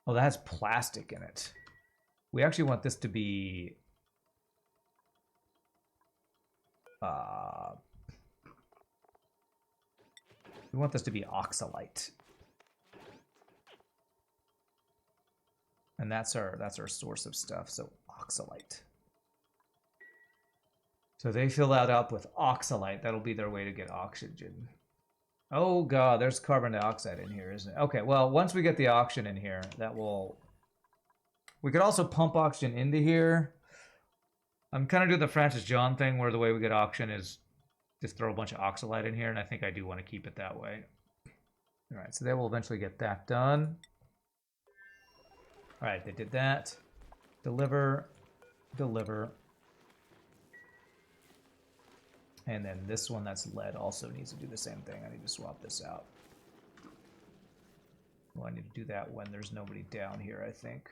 Oh, that has plastic in it. We actually want this to be... we want this to be oxalite. And that's our source of stuff, so oxalite. So they fill that up with oxalite. That'll be their way to get oxygen. Oh god, there's carbon dioxide in here, isn't it? Okay, well, once we get the oxygen in here, that will... We could also pump oxygen into here. I'm kind of doing the Francis John thing where the way we get oxygen is just throw a bunch of oxalite in here, and I think I do want to keep it that way. Alright, so they will eventually get that done. Alright, they did that. Deliver. Deliver. And then this one that's lead also needs to do the same thing. I need to swap this out. Well, I need to do that when there's nobody down here, I think.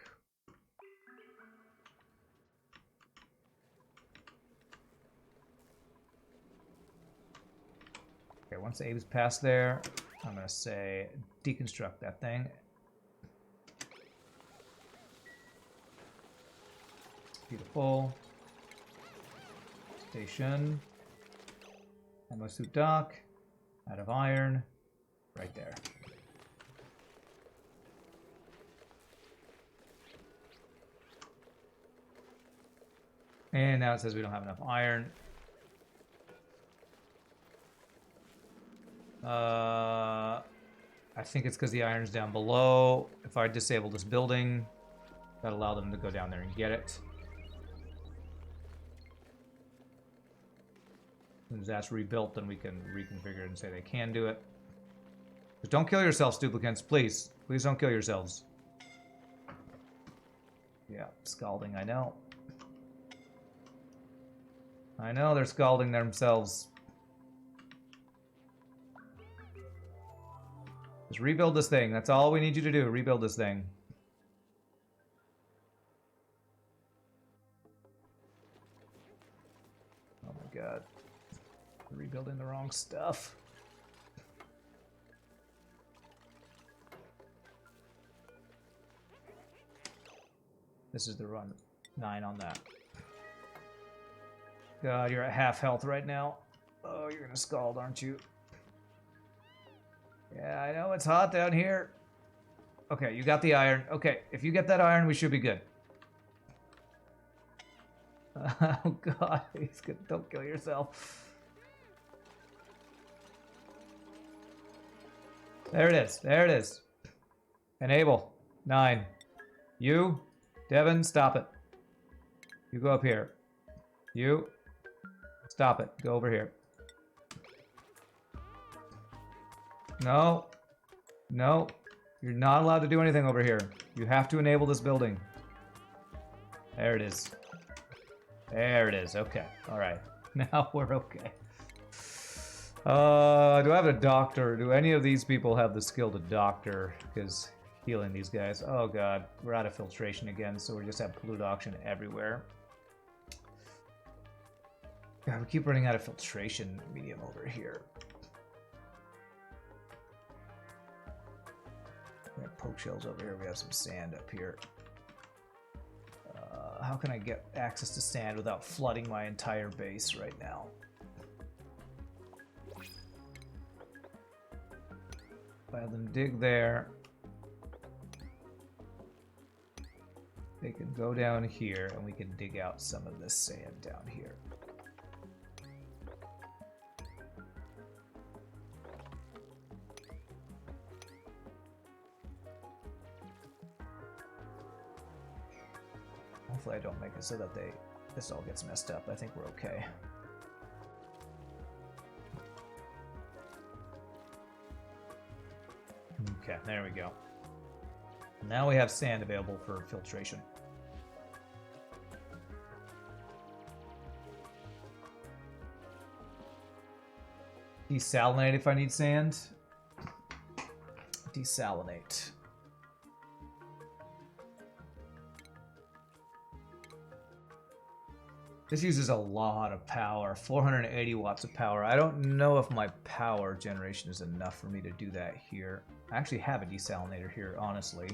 Okay, once Abe's past there, I'm going to say deconstruct that thing. Beautiful. Station. Ammo suit dock. Out of iron. Right there. And now it says we don't have enough iron. I think it's because the iron's down below. If I disable this building, that'll allow them to go down there and get it. As that's rebuilt, then we can reconfigure it and say they can do it. But don't kill yourselves, duplicants, please. Please don't kill yourselves. Yeah, scalding, I know. I know they're scalding themselves. Just rebuild this thing. That's all we need you to do. Rebuild this thing. Oh my god. Rebuilding the wrong stuff. This is the run 9 on that. God, you're at half health right now. Oh, you're gonna scald, aren't you? Yeah, I know it's hot down here. Okay, you got the iron. Okay, if you get that iron, we should be good. Oh god, he's good. Don't kill yourself. There it is. There it is. Enable. 9. You, Devin, stop it. You go up here. You, stop it. Go over here. No. No. You're not allowed to do anything over here. You have to enable this building. There it is. There it is. Okay. All right. Now we're okay. Do I have a doctor? Do any of these people have the skill to doctor? Because healing these guys. Oh god, we're out of filtration again, so we just have polluted oxygen everywhere. God, we keep running out of filtration medium over here. We have poke shells over here. We have some sand up here. How can I get access to sand without flooding my entire base right now? If I have them dig there, they can go down here and we can dig out some of this sand down here. Hopefully I don't make it so that this all gets messed up. I think we're okay. Okay, there we go. Now we have sand available for filtration. Desalinate if I need sand. Desalinate. This uses a lot of power, 480 watts of power. I don't know if my power generation is enough for me to do that here. I actually have a desalinator here, honestly.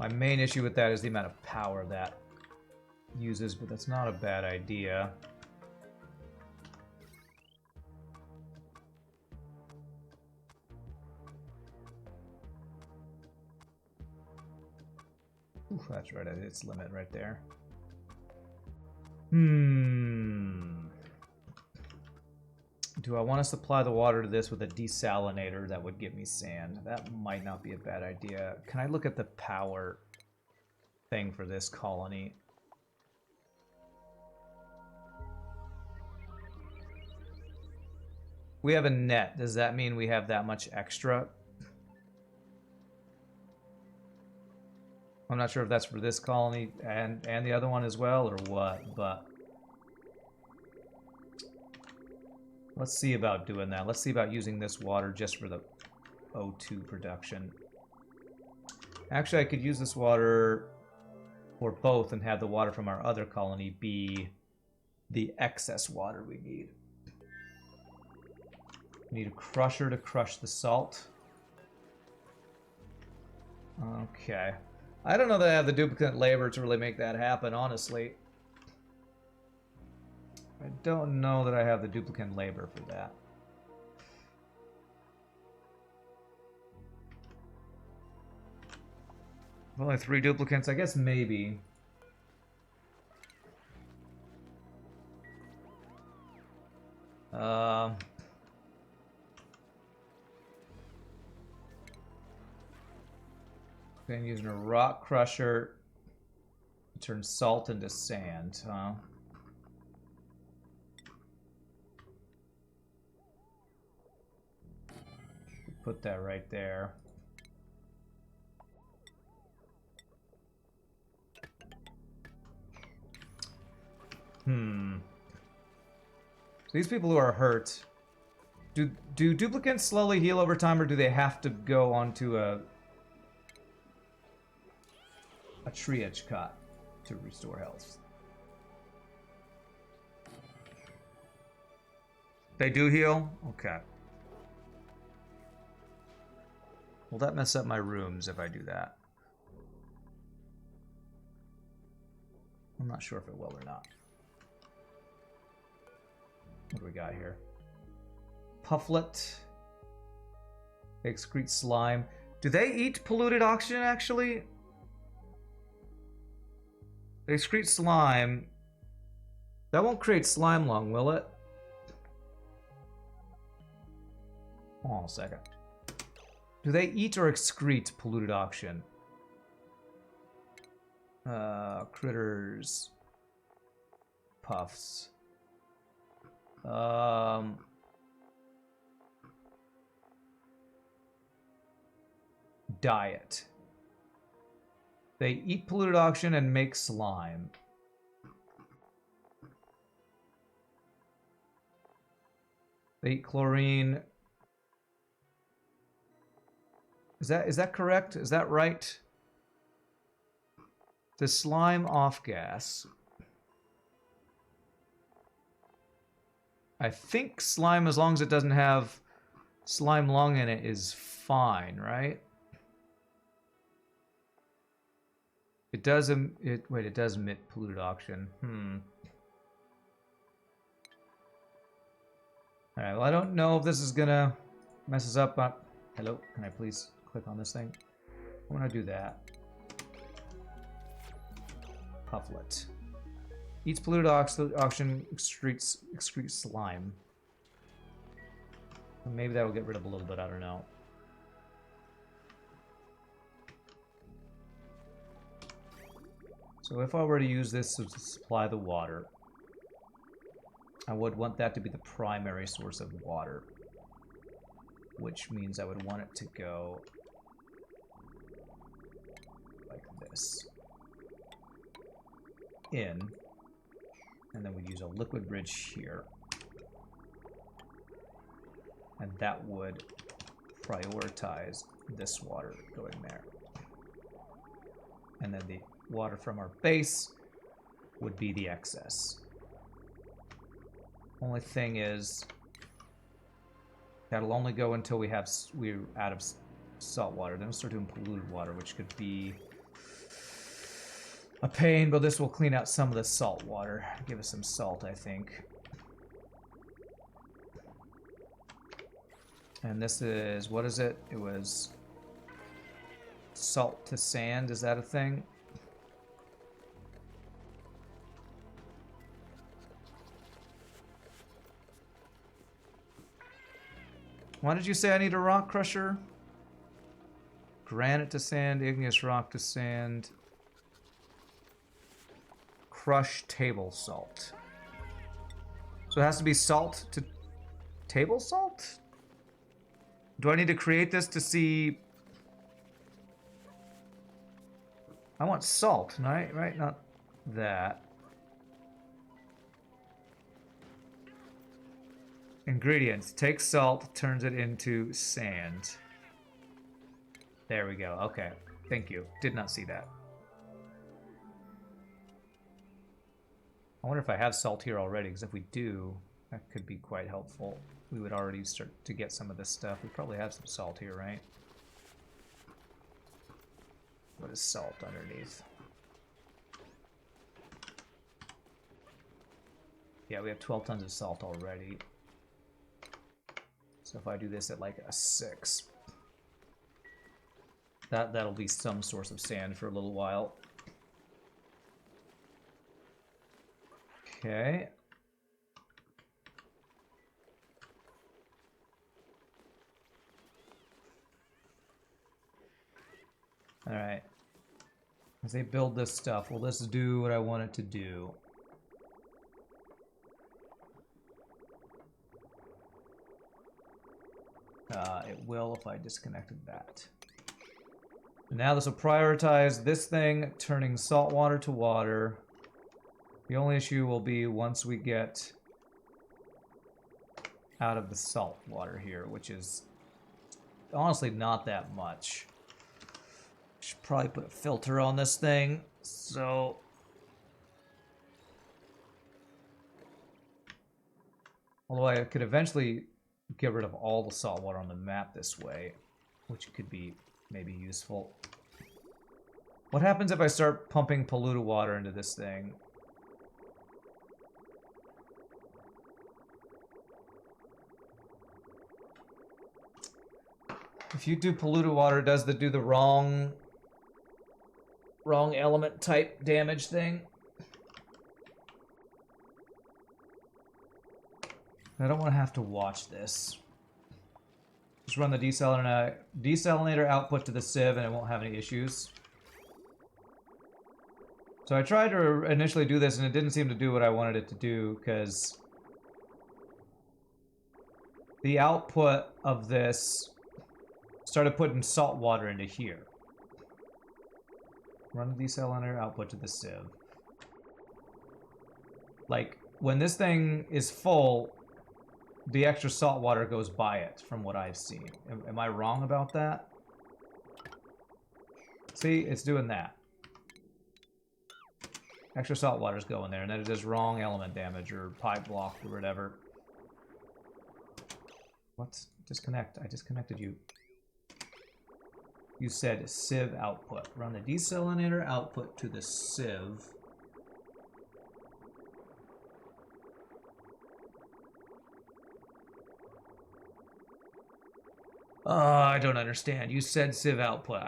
My main issue with that is the amount of power that uses, but that's not a bad idea. Oof, that's right at its limit right there. Do I want to supply the water to this with a desalinator that would give me sand? That might not be a bad idea. Can I look at the power thing for this colony? We have a net. Does that mean we have that much extra? I'm not sure if that's for this colony and the other one as well or what, but let's see about doing that. Let's see about using this water just for the O2 production. Actually, I could use this water for both and have the water from our other colony be the excess water we need. We need a crusher to crush the salt. Okay. I don't know that I have the duplicate labor to really make that happen, honestly. I don't know that I have the duplicate labor for that. Only 3 duplicates, I guess maybe. I'm using a rock crusher to turn salt into sand, huh? Put that right there. So these people who are hurt, do duplicates slowly heal over time, or do they have to go onto a triage cut to restore health? They do heal? Okay. Will that mess up my rooms if I do that? I'm not sure if it will or not. What do we got here? Pufflet. They excrete slime. Do they eat polluted oxygen, actually? They excrete slime. That won't create slime lung, will it? Hold on a second. Do they eat or excrete polluted oxygen? Critters. Puffs. Diet. They eat polluted oxygen and make slime. They eat chlorine. Is that correct? Is that right? The slime off gas. I think slime, as long as it doesn't have slime lung in it, is fine, right? It does it does emit polluted oxygen. Alright, well, I don't know if this is gonna mess us up. Hello, can I please click on this thing? I want to do that. Pufflet. Eats polluted oxygen, excretes slime. Maybe that will get rid of a little bit, I don't know. So if I were to use this to supply the water, I would want that to be the primary source of water, which means I would want it to go like this. In, and then we'd use a liquid bridge here. And that would prioritize this water going there. And then the water from our base would be the excess. Only thing is, that'll only go until we're out of salt water. Then we'll start doing polluted water, which could be a pain, but this will clean out some of the salt water. Give us some salt, I think. And this is, what is it? It was salt to sand. Is that a thing? Why did you say I need a rock crusher? Granite to sand, igneous rock to sand. Crushed table salt. So it has to be salt to table salt? Do I need to create this to see? I want salt, right? Right? Not that. Ingredients. Take salt, turns it into sand. There we go. Okay. Thank you. Did not see that. I wonder if I have salt here already, because if we do, that could be quite helpful. We would already start to get some of this stuff. We probably have some salt here, right? What is salt underneath? Yeah, we have 12 tons of salt already. So if I do this at like a 6, that'll be some source of sand for a little while. Okay. All right. As they build this stuff, will this do what I want it to do? It will if I disconnected that. Now this will prioritize this thing, turning salt water to water. The only issue will be once we get out of the salt water here, which is honestly not that much. Should probably put a filter on this thing, so... Although I could eventually get rid of all the salt water on the map this way, which could be maybe useful. What happens if I start pumping polluted water into this thing? If you do polluted water, does it do the wrong element type damage thing? I don't want to have to watch this. Just run the desalinator output to the sieve and it won't have any issues. So I tried to initially do this and it didn't seem to do what I wanted it to do because the output of this started putting salt water into here. Run the desalinator output to the sieve. Like, when this thing is full, the extra salt water goes by it, from what I've seen. Am I wrong about that? See, it's doing that. Extra salt water's going there, and then it does wrong element damage, or pipe block, or whatever. What? Disconnect. I disconnected you. You said sieve output. Run the desalinator output to the sieve. I don't understand. You said sieve output.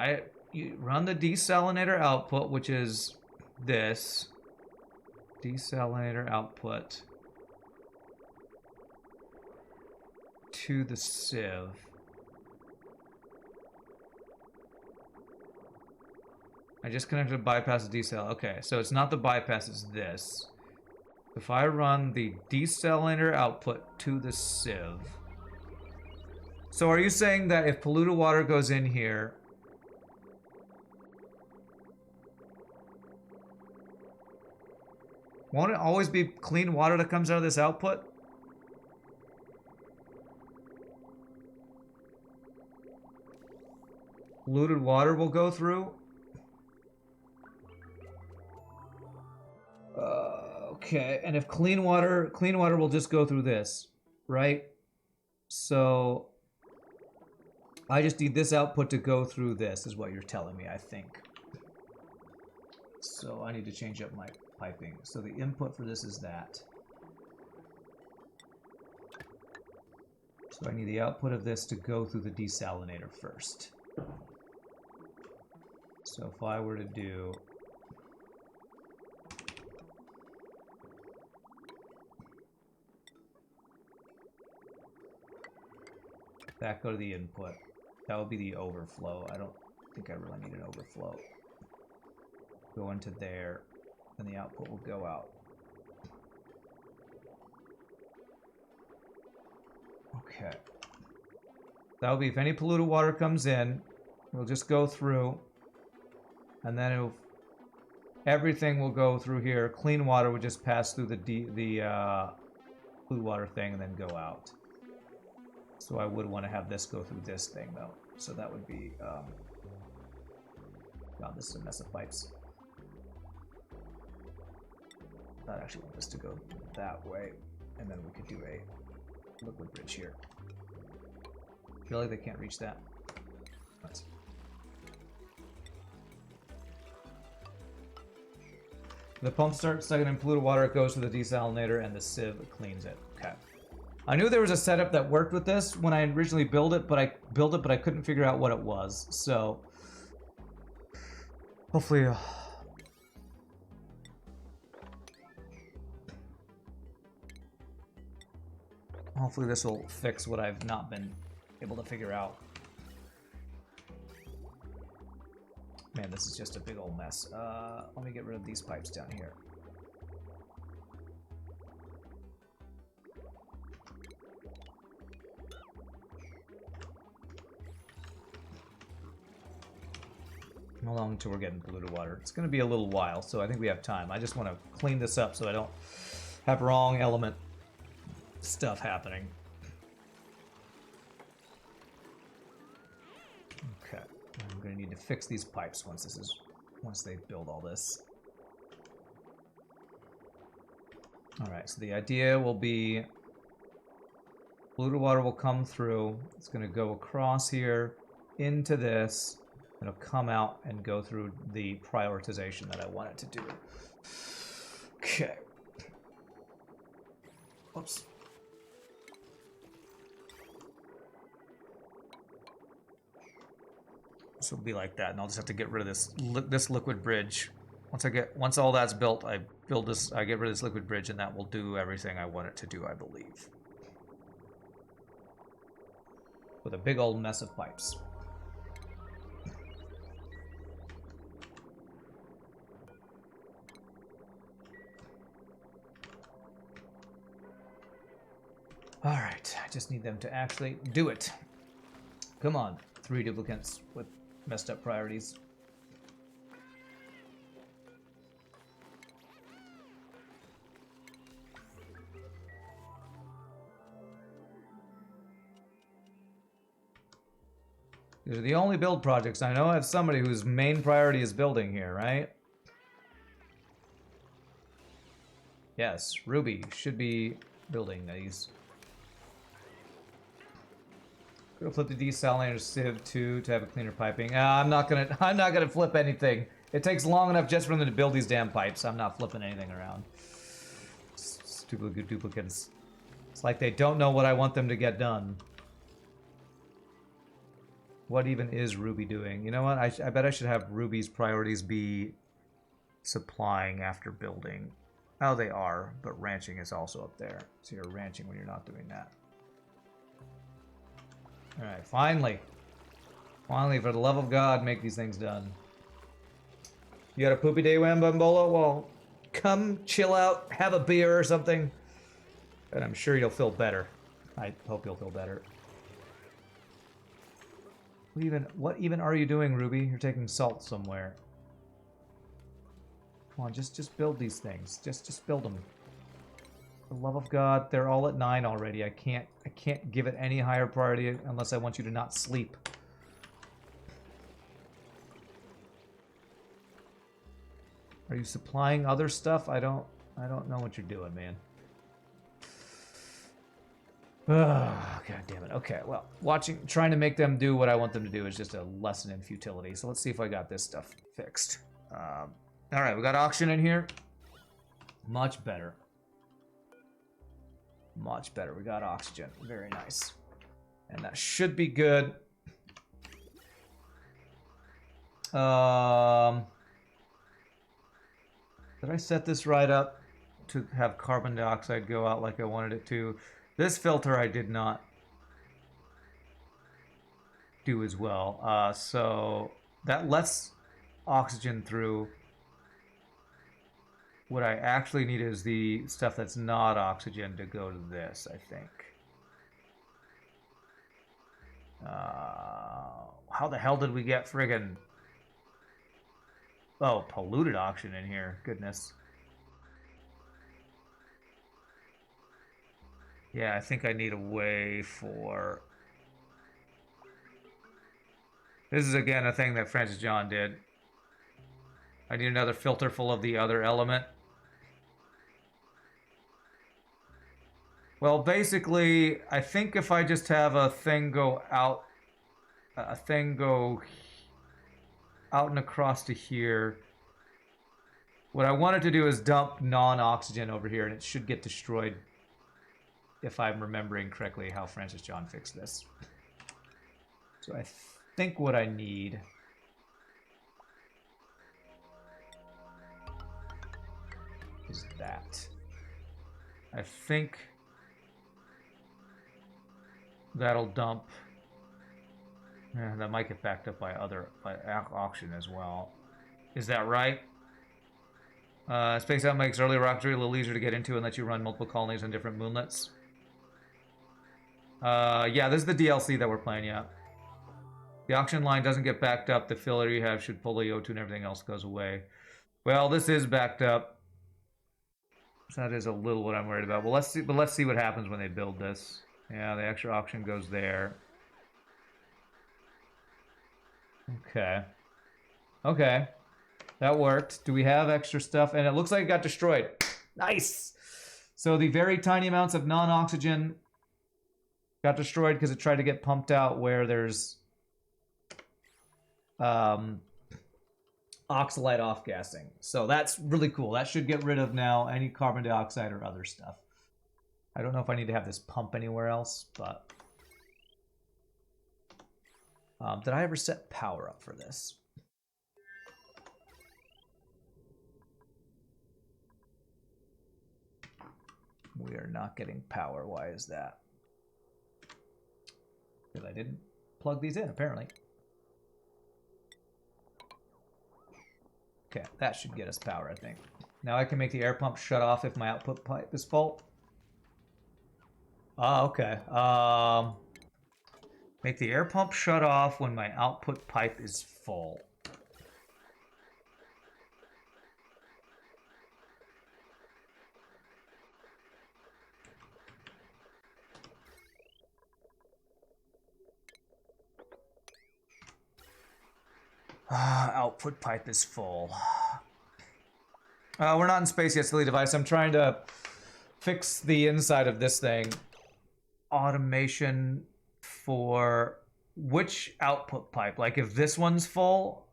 You run the desalinator output, which is this. Desalinator output to the sieve. I just connected bypass the desal. Okay, so it's not the bypass, it's this. If I run the desalinator output to the sieve. So are you saying that if polluted water goes in here, won't it always be clean water that comes out of this output? Polluted water will go through? Okay, and if clean water will just go through this, right? So I just need this output to go through this, is what you're telling me, I think. So So I need to change up my piping. So the input for this is that. So I need the output of this to go through the desalinator first. So if I were to do that, go to the input. That would be the overflow. I don't think I really need an overflow. Go into there, and the output will go out. Okay. That would be if any polluted water comes in, we'll just go through, and then everything will go through here. Clean water would just pass through the polluted water thing and then go out. So I would want to have this go through this thing, though. So that would be, God, this is a mess of pipes. I'd actually want this to go that way, and then we could do a liquid bridge here. Really, they can't reach that? Nice. The pump starts sucking in polluted water, it goes to the desalinator, and the sieve cleans it. Okay. I knew there was a setup that worked with this when I originally built it, but I couldn't figure out what it was. So hopefully hopefully this will fix what I've not been able to figure out. Man, this is just a big old mess. Let me get rid of these pipes down here. How long until we're getting polluted water? It's going to be a little while, so I think we have time. I just want to clean this up so I don't have wrong element stuff happening. Okay, I'm going to need to fix these pipes once they build all this. All right, so the idea will be polluted water will come through. It's going to go across here into this. It'll come out and go through the prioritization that I want it to do. Okay. Oops. So it'll be like that, and I'll just have to get rid of this liquid bridge. Once all that's built, I get rid of this liquid bridge, and that will do everything I want it to do, I believe. With a big old mess of pipes. Alright, I just need them to actually do it. Come on, 3 duplicates with messed up priorities. These are the only build projects. I know I have somebody whose main priority is building here, right? Yes, Ruby should be building these. Go flip the desalinator sieve too to have a cleaner piping. I'm not gonna flip anything. It takes long enough just for them to build these damn pipes. I'm not flipping anything around. Stupid good duplicates. It's like they don't know what I want them to get done. What even is Ruby doing? You know what? I bet I should have Ruby's priorities be supplying after building. Oh, they are, but ranching is also up there. So you're ranching when you're not doing that. Alright, finally. Finally, for the love of God, make these things done. You got a poopy day, Wambambola? Well, come chill out, have a beer or something. And I'm sure you'll feel better. I hope you'll feel better. What even are you doing, Ruby? You're taking salt somewhere. Come on, just build these things. Just build them. For the love of God, they're all at 9 already. I can't give it any higher priority unless I want you to not sleep. Are you supplying other stuff? I don't know what you're doing, man. Oh, God damn it. Okay, well, trying to make them do what I want them to do is just a lesson in futility. So let's see if I got this stuff fixed. All right, we got oxygen in here. Much better. Much better. We got oxygen. Very nice. And that should be good. Did I set this right up to have carbon dioxide go out like I wanted it to? This filter I did not do as well. So that lets oxygen through. What I actually need is the stuff that's not oxygen to go to this, I think. How the hell did we get friggin'... Oh, polluted oxygen in here. Goodness. Yeah, I think I need a way for... This is, again, a thing that Francis John did. I need another filter full of the other element. Well, basically, I think if I just have a thing go out... A thing go out and across to here... What I wanted to do is dump non-oxygen over here, and it should get destroyed if I'm remembering correctly how Francis John fixed this. So I think what I need is that. I think that'll dump. Yeah, that might get backed up by oxygen as well. Is that right? Space out makes early rocketry a little easier to get into and lets you run multiple colonies on different moonlets. Yeah, this is the DLC that we're playing, yeah. The oxygen line doesn't get backed up. The filler you have should pull the O2 and everything else goes away. Well, this is backed up. So that is a little what I'm worried about. Well, let's see what happens when they build this. Yeah, the extra oxygen goes there. Okay. Okay. That worked. Do we have extra stuff? And it looks like it got destroyed. Nice! So the very tiny amounts of non-oxygen got destroyed because it tried to get pumped out where there's oxalite off-gassing. So that's really cool. That should get rid of now any carbon dioxide or other stuff. I don't know if I need to have this pump anywhere else, but... did I ever set power up for this? We are not getting power. Why is that? Because I didn't plug these in, apparently. Okay, that should get us power, I think. Now I can make the air pump shut off if my output pipe is full. Okay. Make the air pump shut off when my output pipe is full. Output pipe is full. We're not in space yet, silly device. I'm trying to fix the inside of this thing. Automation for which output pipe? Like if this one's full?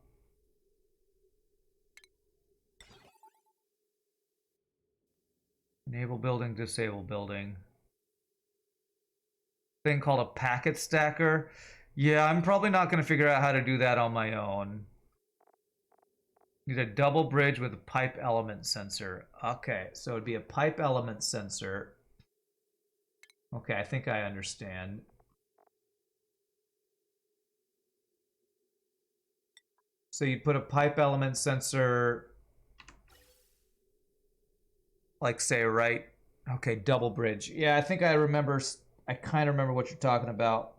Enable building, disable building. Thing called a packet stacker. Yeah, I'm probably not going to figure out how to do that on my own. Need a double bridge with a pipe element sensor. Okay, so it'd be a pipe element sensor. Okay, I think I understand. So you'd put a pipe element sensor, like say right, okay, double bridge. Yeah, I think I remember, I kind of remember what you're talking about.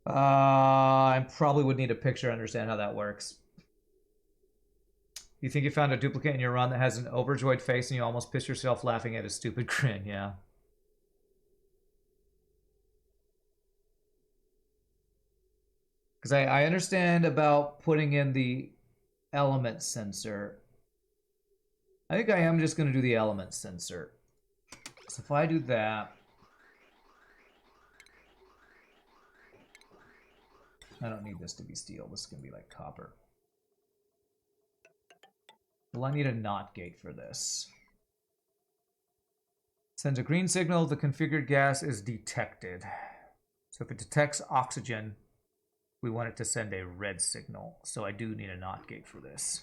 I probably would need a picture to understand how that works. You think you found a duplicate in your run that has an overjoyed face and you almost piss yourself laughing at his stupid grin, yeah. Because I understand about putting in the element sensor. I think I am just going to do the element sensor. So if I do that... I don't need this to be steel. This is going to be like copper. simple. I need a NOT gate for this. Sends a green signal. The configured gas is detected. So if it detects oxygen, we want it to send a red signal. So I do need a NOT gate for this.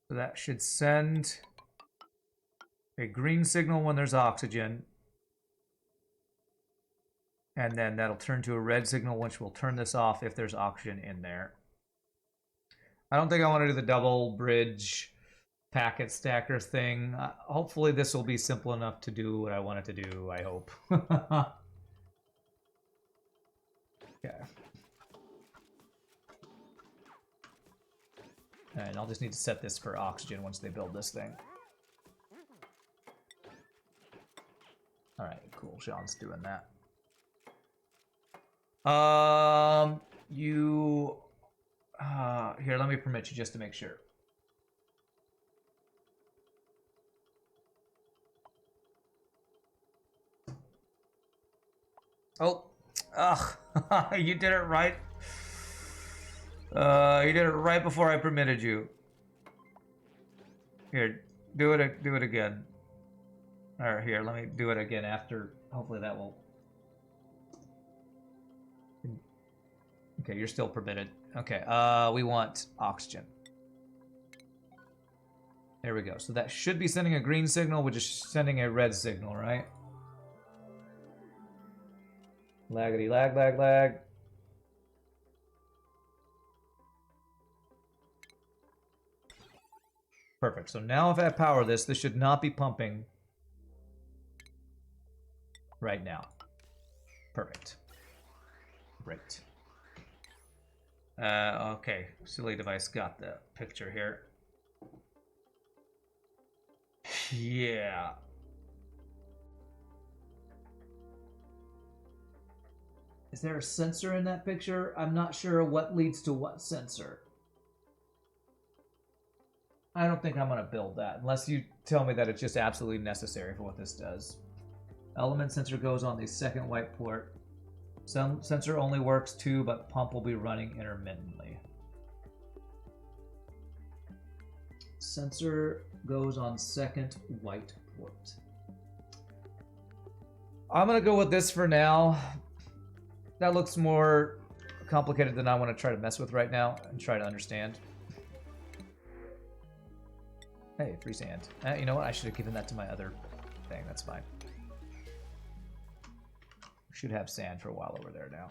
So that should send a green signal when there's oxygen. And then that'll turn to a red signal, which will turn this off if there's oxygen in there. I don't think I want to do the double bridge packet stacker thing. Hopefully this will be simple enough to do what I want it to do, I hope. Okay. And I'll just need to set this for oxygen once they build this thing. Alright, cool. Sean's doing that. Here, let me permit you just to make sure. Oh, ugh, you did it right. You did it right before I permitted you. Here, do it again. Or here, let me do it again after. Hopefully that will. Okay, you're still permitted. Okay, we want oxygen. There we go. So that should be sending a green signal, which is sending a red signal, right? Laggity lag, lag, lag. Perfect. So now if I power this, this should not be pumping right now. Perfect. Great. Okay, silly device got the picture here. Yeah. Is there a sensor in that picture? I'm not sure what leads to what sensor. I don't think I'm going to build that, unless you tell me that it's just absolutely necessary for what this does. Element sensor goes on the second white port. Some sensor only works 2, but pump will be running intermittently. Sensor goes on second white port. I'm going to go with this for now. That looks more complicated than I want to try to mess with right now and try to understand. Hey, free sand. You know what? I should have given that to my other thing. That's fine. Should have sand for a while over there now.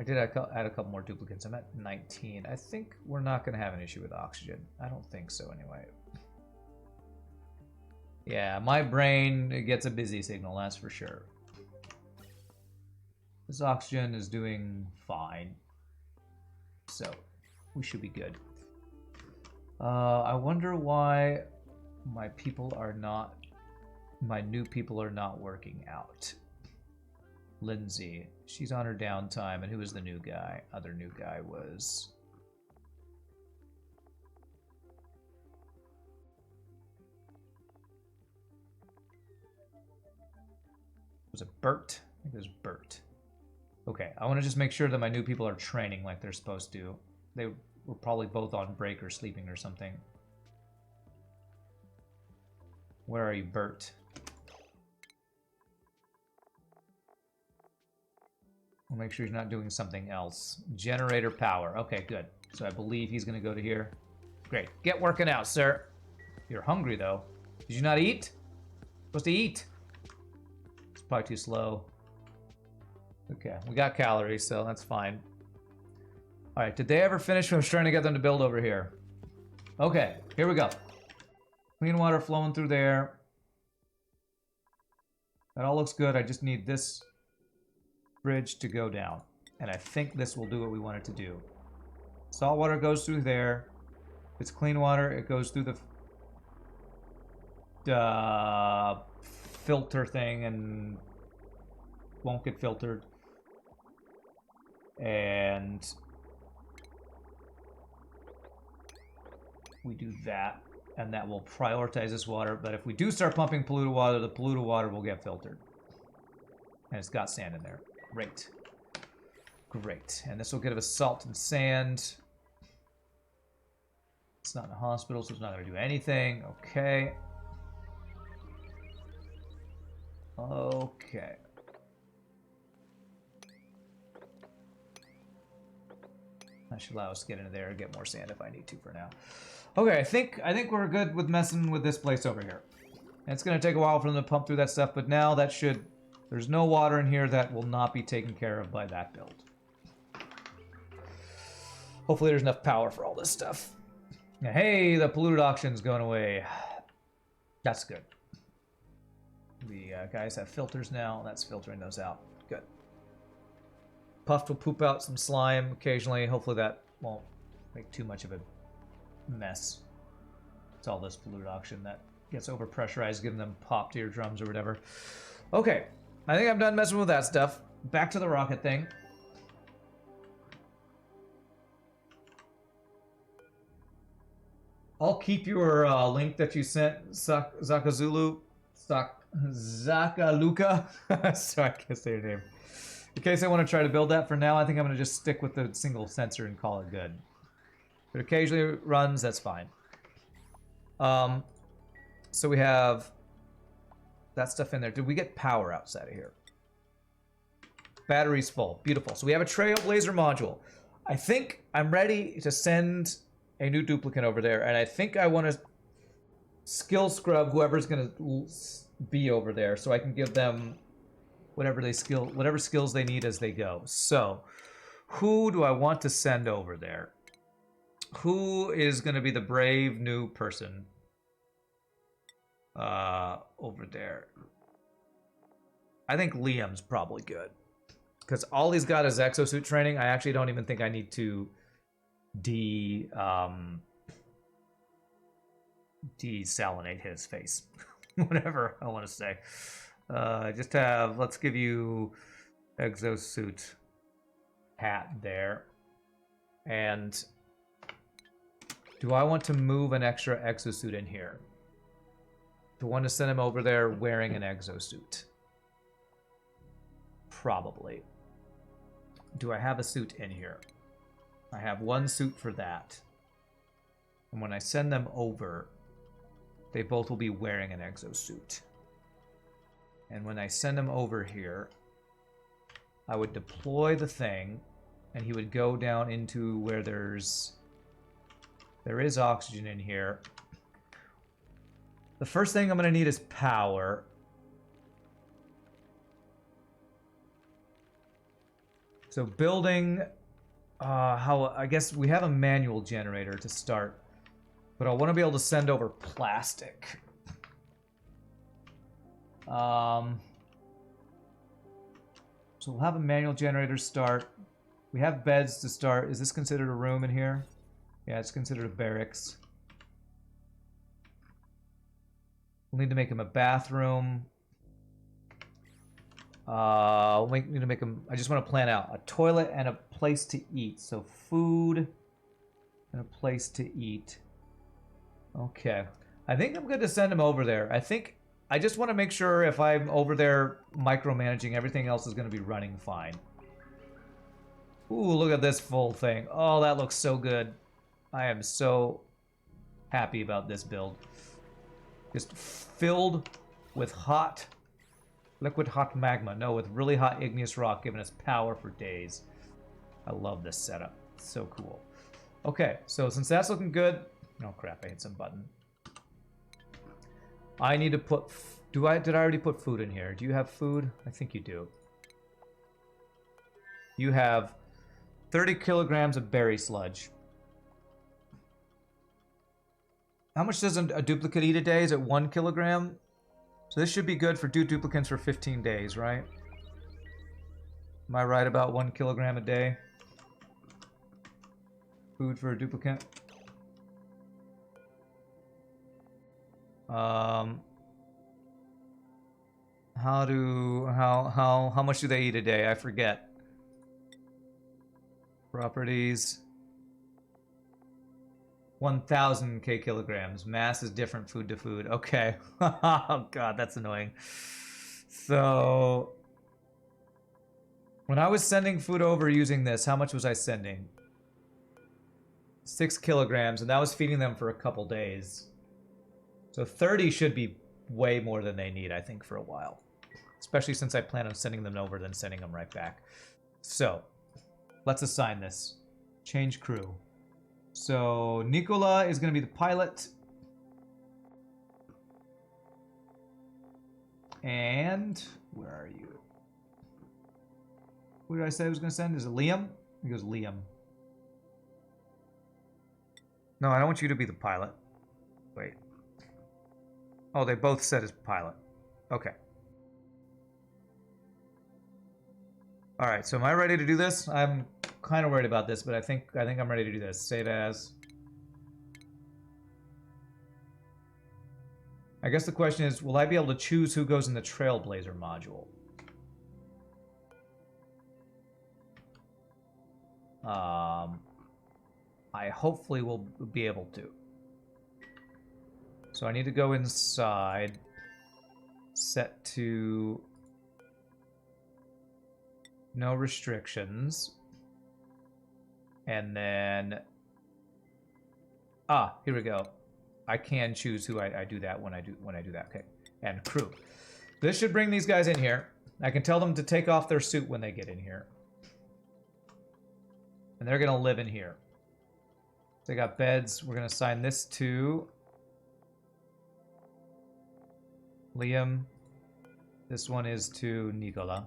I did add a couple more duplicates. I'm at 19. I think we're not going to have an issue with oxygen. I don't think so anyway. Yeah, my brain gets a busy signal, that's for sure. This oxygen is doing fine. So, we should be good. I wonder why my people are not... My new people are not working out. Lindsay, she's on her downtime, and who was the new guy? Other new guy was... Was it Bert? I think it was Bert. Okay, I want to just make sure that my new people are training like they're supposed to. They were probably both on break or sleeping or something. Where are you, Bert? I'll make sure he's not doing something else. Generator power. Okay, good. So I believe he's going to go to here. Great. Get working out, sir. You're hungry, though. Did you not eat? Supposed to eat. It's probably too slow. Okay, we got calories, so that's fine. All right, did they ever finish? I was trying to get them to build over here. Okay, here we go. Clean water flowing through there. That all looks good. I just need this bridge to go down. And I think this will do what we want it to do. Salt water goes through there. If it's clean water, it goes through the filter thing and won't get filtered. And we do that. and that will prioritize this water. But if we do start pumping polluted water, the polluted water will get filtered. And it's got sand in there. Great. Great. And this will give us salt and sand. It's not in the hospital, so it's not going to do anything. Okay. Okay. That should allow us to get into there and get more sand if I need to for now. Okay, I think we're good with messing with this place over here. And it's going to take a while for them to pump through that stuff, but now that should... There's no water in here that will not be taken care of by that build. Hopefully there's enough power for all this stuff. Now, hey, the polluted oxygen's going away. That's good. The guys have filters now. That's filtering those out. Good. Puff will poop out some slime occasionally. Hopefully that won't make too much of a mess. It's all this polluted oxygen that gets overpressurized, giving them popped eardrums or whatever. Okay. I think I'm done messing with that stuff. Back to the rocket thing. I'll keep your link that you sent, Zakazulu. Zakaluka. Sorry, I can't say your name. In case I want to try to build that for now, I think I'm going to just stick with the single sensor and call it good. If it occasionally runs, that's fine. So we have that stuff in there. Did we get power outside of here? Battery's full. Beautiful. So we have a Trailblazer module. I think I'm ready to send a new duplicate over there, and I think I want to skill scrub whoever's going to be over there so I can give them whatever skills they need as they go. So, who do I want to send over there? Who is going to be the brave new person over there? I think Liam's probably good. Because all he's got is exosuit training. I actually don't even think I need to desalinate his face. Whatever I want to say. Just have, let's give you exosuit hat there. And do I want to move an extra exosuit in here? Do I want to send him over there wearing an exosuit? Probably. Do I have a suit in here? I have one suit for that. And when I send them over, they both will be wearing an exosuit. And when I send him over here, I would deploy the thing, and he would go down into where there is oxygen in here. The first thing I'm going to need is power. So building, I guess we have a manual generator to start, but I want to be able to send over plastic. So we'll have a manual generator start. We have beds to start. Is this considered a room in here? Yeah, it's considered a barracks. We'll need to make him a bathroom. We'll need to make him, I just want to plan out a toilet and a place to eat. So food and a place to eat. Okay. I think I'm good to send him over there. I just want to make sure if I'm over there micromanaging, everything else is going to be running fine. Ooh, look at this full thing. Oh, that looks so good. I am so happy about this build. Just filled with liquid hot magma. No, with really hot igneous rock giving us power for days. I love this setup. It's so cool. Okay, so since that's looking good... Oh crap, I hit some button. I need to put... Did I already put food in here? Do you have food? I think you do. You have 30 kilograms of berry sludge. How much does a duplicate eat a day? Is it 1 kilogram? So this should be good for duplicates for 15 days, right? Am I right about 1 kilogram a day? Food for a duplicate? How much do they eat a day? I forget. Properties. 1,000 kilograms. Mass is different food to food. Okay. Oh god, that's annoying. So when I was sending food over using this, how much was I sending? 6 kilograms, and that was feeding them for a couple days. So 30 should be way more than they need, I think, for a while. Especially since I plan on sending them over, then sending them right back. So, let's assign this. Change crew. So, Nicola is going to be the pilot. And, where are you? Who did I say I was going to send? Is it Liam? He goes Liam. No, I don't want you to be the pilot. Wait. Oh, they both said as pilot. Okay. Alright, so am I ready to do this? I'm kind of worried about this, but I think I'm ready to do this. Save as. I guess the question is, will I be able to choose who goes in the Trailblazer module? I hopefully will be able to. So I need to go inside, set to no restrictions, and then here we go. I can choose who I do that when I do that. Okay, and crew. This should bring these guys in here. I can tell them to take off their suit when they get in here, and they're gonna live in here. They got beds. We're gonna assign this to Liam. This one is to Nicola.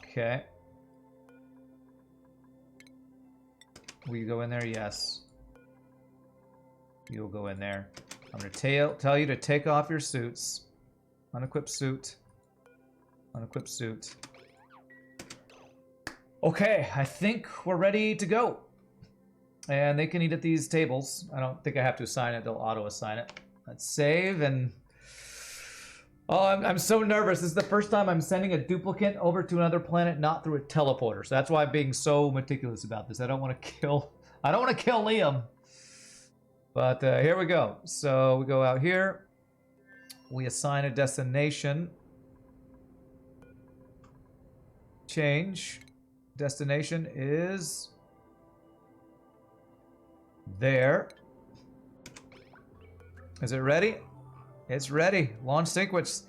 Okay. Will you go in there? Yes. You'll go in there. I'm going to tell you to take off your suits. Unequip suit. Unequip suit. Okay, I think we're ready to go. And they can eat at these tables. I don't think I have to assign it. They'll auto-assign it. Let's save and... Oh, I'm so nervous. This is the first time I'm sending a duplicate over to another planet, not through a teleporter. So that's why I'm being so meticulous about this. I don't want to kill Liam. But here we go. So we go out here. We assign a destination. Change. Destination is there. Is it ready? It's ready. Launch sequence.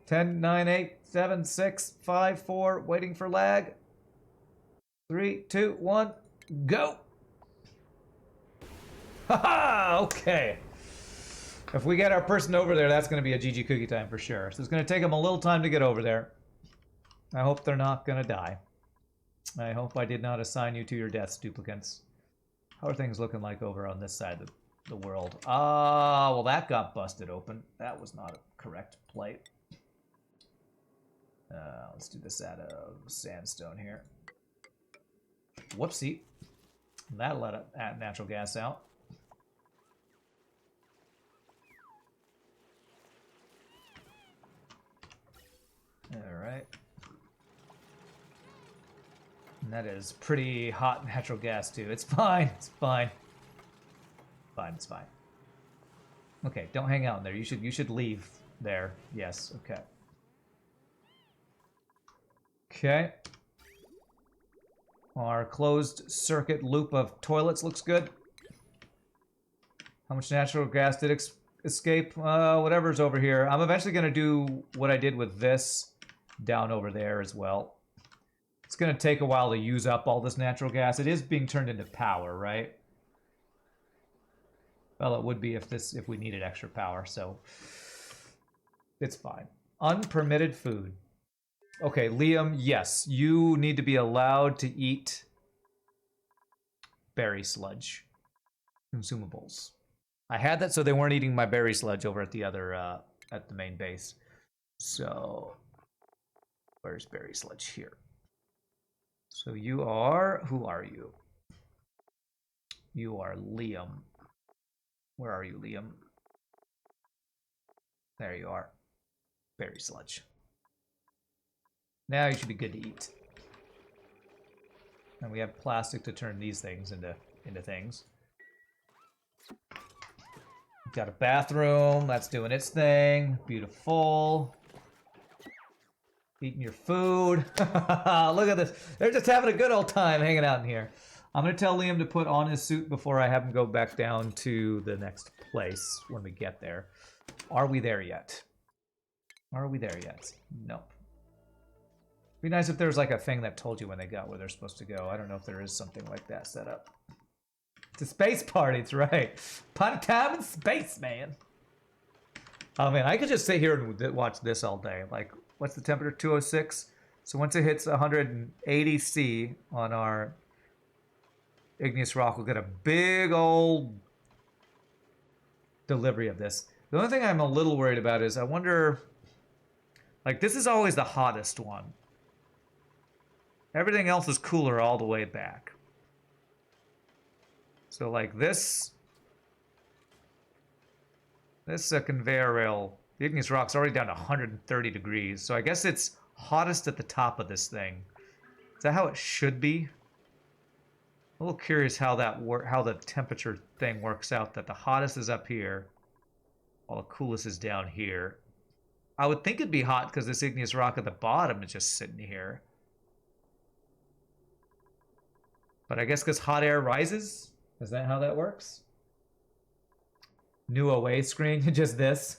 10, 9, 8, 7, 6, 5, 4. Waiting for lag. 3, 2, 1. Go. Haha! Okay. If we get our person over there, that's going to be a GG cookie time for sure. So it's going to take them a little time to get over there. I hope they're not going to die. I hope I did not assign you to your deaths, duplicants. How are things looking like over on this side of the world? Well, that got busted open. That was not a correct plate. Let's do this out of sandstone here. Whoopsie. That'll let natural gas out. Alright. And that is pretty hot natural gas, too. It's fine. It's fine. It's fine. Okay, don't hang out in there. You should leave there. Yes, okay. Okay. Our closed circuit loop of toilets looks good. How much natural gas did escape? Whatever's over here. I'm eventually going to do what I did with this down over there as well. It's going to take a while to use up all this natural gas. It is being turned into power, right? Well, it would be if we needed extra power, so it's fine. Unpermitted food. Okay, Liam, yes, you need to be allowed to eat berry sludge consumables. I had that so they weren't eating my berry sludge over at the other at the main base. So where's berry sludge? Here. So you are, who are you? You are Liam. Where are you, Liam? There you are. Berry sludge. Now you should be good to eat. And we have plastic to turn these things into into things. Got a bathroom. That's doing its thing. Beautiful. Eating your food. Look at this. They're just having a good old time hanging out in here. I'm going to tell Liam to put on his suit before I have him go back down to the next place when we get there. Are we there yet? Are we there yet? Nope. Be nice if there was like a thing that told you when they got where they're supposed to go. I don't know if there is something like that set up. It's a space party, that's right. Party time in space, man. Oh man, I could just sit here and watch this all day. Like, what's the temperature? 206. So once it hits 180 C on our igneous rock, we'll get a big old delivery of this. The only thing I'm a little worried about is I wonder, like, this is always the hottest one. Everything else is cooler all the way back. So like this conveyor rail, the igneous rock's already down to 130 degrees. So I guess it's hottest at the top of this thing. Is that how it should be? I'm a little curious how the temperature thing works out, that the hottest is up here while the coolest is down here. I would think it'd be hot because this igneous rock at the bottom is just sitting here. But I guess because hot air rises? Is that how that works? New away screen, just this.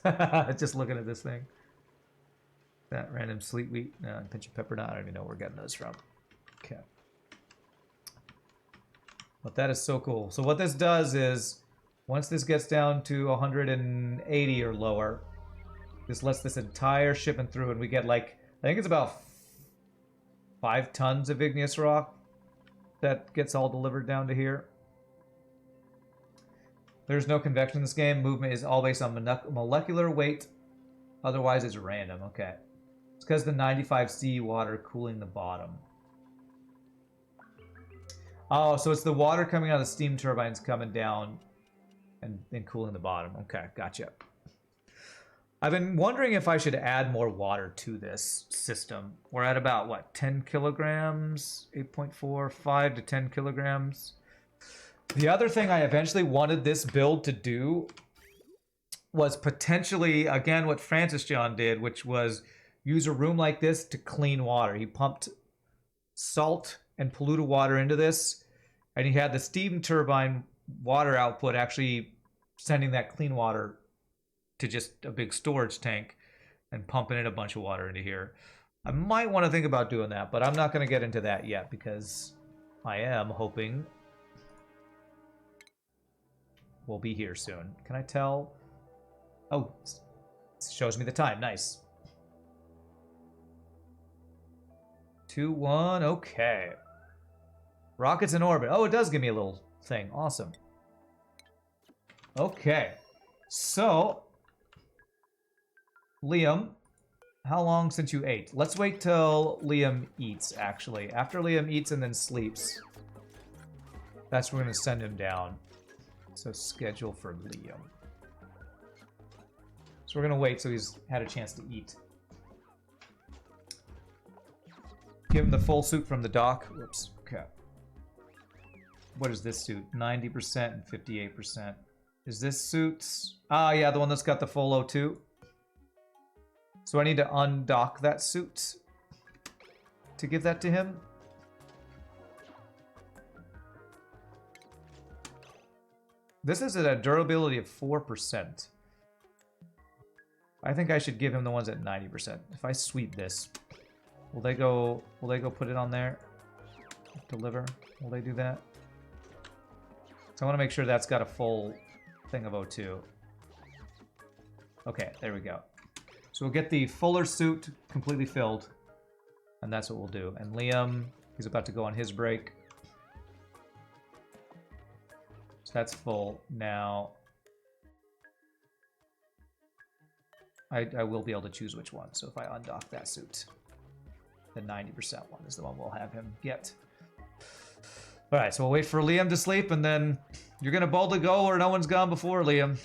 Just looking at this thing. That random sweet wheat, pinch of pepper. No, I don't even know where we're getting those from. Okay. But that is so cool. So what this does is, once this gets down to 180 or lower, this lets this entire shipment through, and we get like, I think it's about 5 tons of igneous rock that gets all delivered down to here. There's no convection in this game. Movement is all based on molecular weight. Otherwise, it's random. Okay. It's because the 95 C water cooling the bottom. Oh, so it's the water coming out of the steam turbines coming down and cooling the bottom. Okay, gotcha. I've been wondering if I should add more water to this system. We're at about, what, 10 kilograms? 8.4, 5 to 10 kilograms. The other thing I eventually wanted this build to do was potentially, again, what Francis John did, which was use a room like this to clean water. He pumped salt and polluted water into this, and he had the steam turbine water output actually sending that clean water to just a big storage tank and pumping in a bunch of water into here. I might want to think about doing that, but I'm not going to get into that yet because I am hoping we'll be here soon. Can I tell? Oh, it shows me the time. Nice. 2-1. Okay. Rockets in orbit. Oh, it does give me a little thing. Awesome. Okay. So, Liam, how long since you ate? Let's wait till Liam eats, actually. After Liam eats and then sleeps, that's when we're going to send him down. So schedule for Liam. So we're going to wait so he's had a chance to eat. Give him the full suit from the dock. Whoops. Okay. What is this suit? 90% and 58%. Is this suits? Ah, yeah, the one that's got the full O2. So I need to undock that suit to give that to him. This is at a durability of 4%. I think I should give him the ones at 90%. If I sweep this, will they go put it on there? Deliver? Will they do that? So I want to make sure that's got a full thing of O2. Okay, there we go. So we'll get the fuller suit completely filled, and that's what we'll do. And Liam, he's about to go on his break. So that's full. Now, I will be able to choose which one. So if I undock that suit, the 90% one is the one we'll have him get. All right, so we'll wait for Liam to sleep, and then you're going to boldly go where no one's gone before, Liam.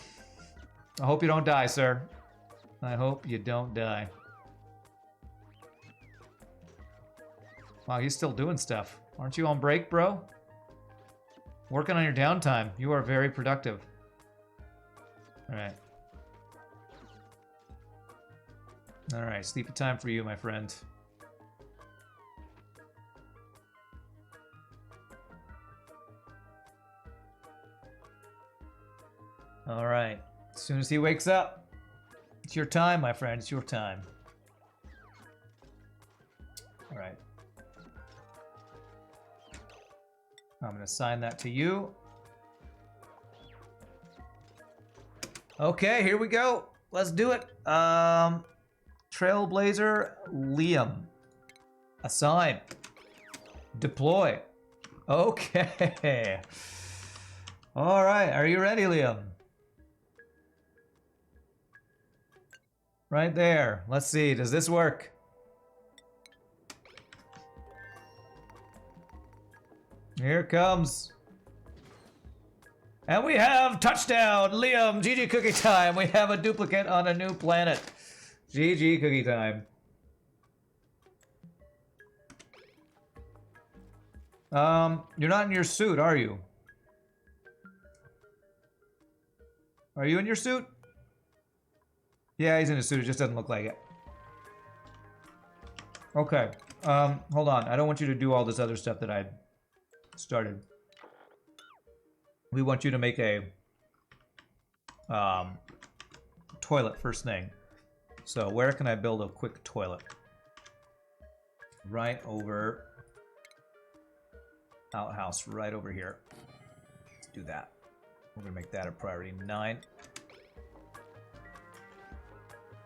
I hope you don't die, sir. I hope you don't die. Wow, he's still doing stuff. Aren't you on break, bro? Working on your downtime. You are very productive. Alright. Alright, sleepy time for you, my friend. Alright. As soon as he wakes up, it's your time, my friend. It's your time. Alright. I'm going to assign that to you. Okay, here we go. Let's do it. Trailblazer Liam. Assign. Deploy. Okay. All right, are you ready, Liam? Right there. Let's see, does this work? Here it comes. And we have touchdown, Liam. GG cookie time. We have a duplicate on a new planet. GG cookie time. You're not in your suit, are you? Are you in your suit? Yeah, he's in his suit. It just doesn't look like it. Okay. Hold on. I don't want you to do all this other stuff that I started. We want you to make a toilet first thing. So where can I build a quick toilet? Right over outhouse, right over here. Let's do that. We're gonna make that a priority 9.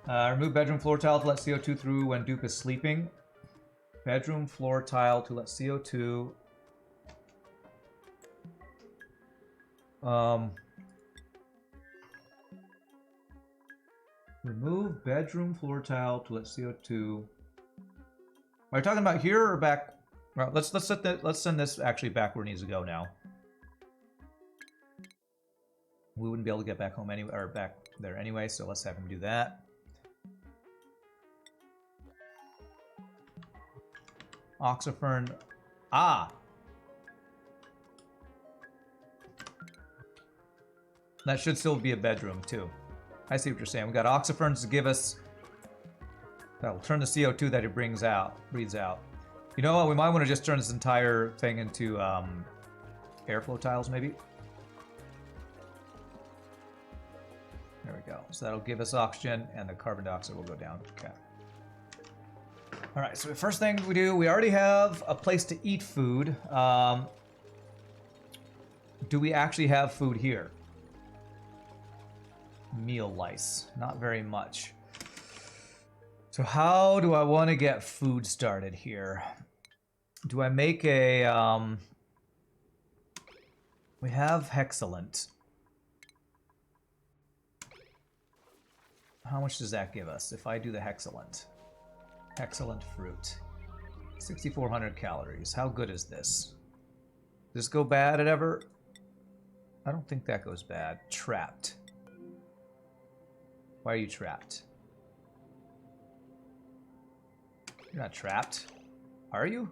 Remove bedroom floor tile to let CO2 through when dupe is sleeping. Bedroom floor tile to let CO2. Remove bedroom floor tile to let CO2. Are you talking about here or back? Well, let's send this actually back where it needs to go now. We wouldn't be able to get back home anyway, or back there anyway, so let's have him do that. Oxifern. Ah! That should still be a bedroom, too. I see what you're saying. We got oxiferns to give us... That'll turn the CO2 that it breathes out. You know what? We might want to just turn this entire thing into airflow tiles, maybe. There we go. So that'll give us oxygen, and the carbon dioxide will go down. Okay. All right, so the first thing we do, we already have a place to eat food. Do we actually have food here? Meal lice. Not very much. So how do I want to get food started here? Do I make a... we have Hexcellent. How much does that give us if I do the Hexcellent? Hexcellent fruit. 6,400 calories. How good is this? Does this go bad at ever? I don't think that goes bad. Trapped. Why are you trapped? You're not trapped. Are you?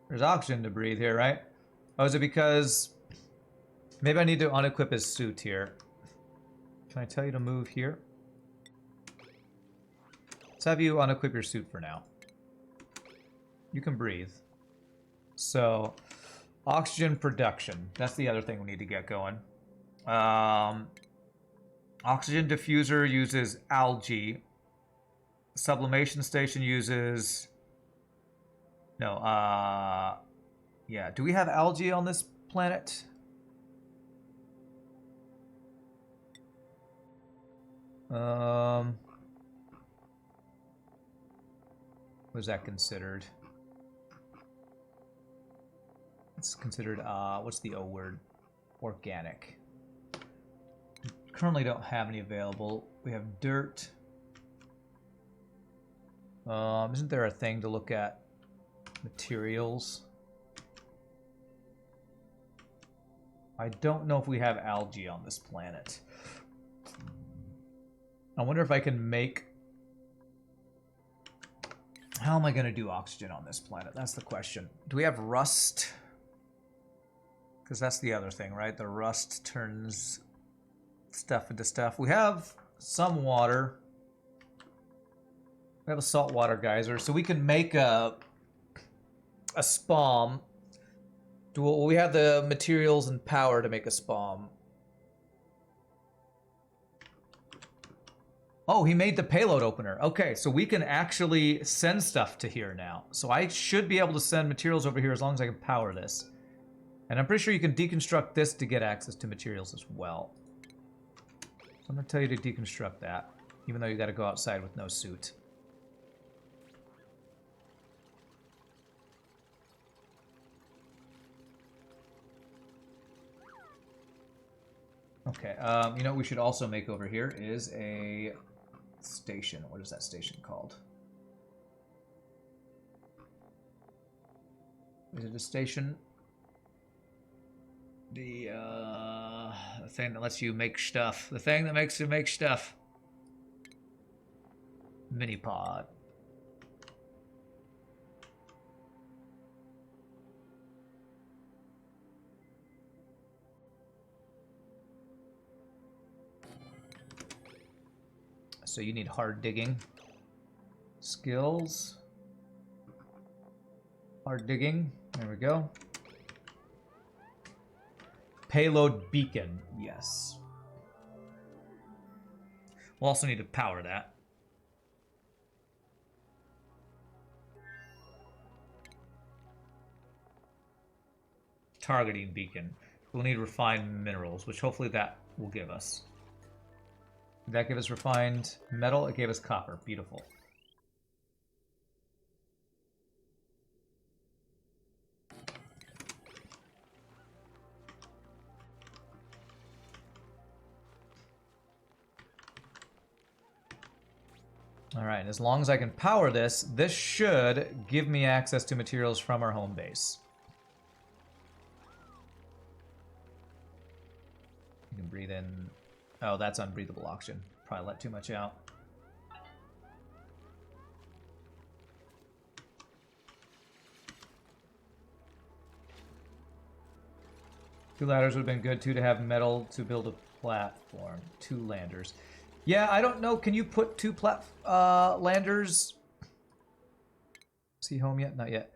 There's oxygen to breathe here, right? Oh, is it because... Maybe I need to unequip his suit here. Can I tell you to move here? Let's have you unequip your suit for now. You can breathe. So, oxygen production. That's the other thing we need to get going. Oxygen diffuser uses algae. Sublimation station uses... No, yeah. Do we have algae on this planet? What is that considered? It's considered, what's the O word? Organic. Currently don't have any available. We have dirt. Isn't there a thing to look at materials? I don't know if we have algae on this planet. I wonder if I can make... How am I going to do oxygen on this planet? That's the question. Do we have rust? Because that's the other thing, right? The rust turns stuff into stuff. We have some water. We have a saltwater geyser, so we can make a spalm. We have the materials and power to make a spalm. Oh, he made the payload opener. Okay, so we can actually send stuff to here now. So I should be able to send materials over here as long as I can power this. And I'm pretty sure you can deconstruct this to get access to materials as well. So I'm going to tell you to deconstruct that, even though you got to go outside with no suit. Okay, you know what we should also make over here is a station. What is that station called? Is it a station? The thing that lets you make stuff. The thing that makes you make stuff. Mini pod. So you need hard digging skills. Hard digging. There we go. Payload beacon. Yes. We'll also need to power that. Targeting beacon. We'll need refined minerals, which hopefully that will give us. Did that give us refined metal? It gave us copper. Beautiful. All right, as long as I can power this, this should give me access to materials from our home base. You can breathe in. Oh, that's unbreathable oxygen. Probably let too much out. Two ladders would have been good too to have metal to build a platform. 2 landers. Yeah, I don't know. Can you put 2 landers? Is he home yet? Not yet.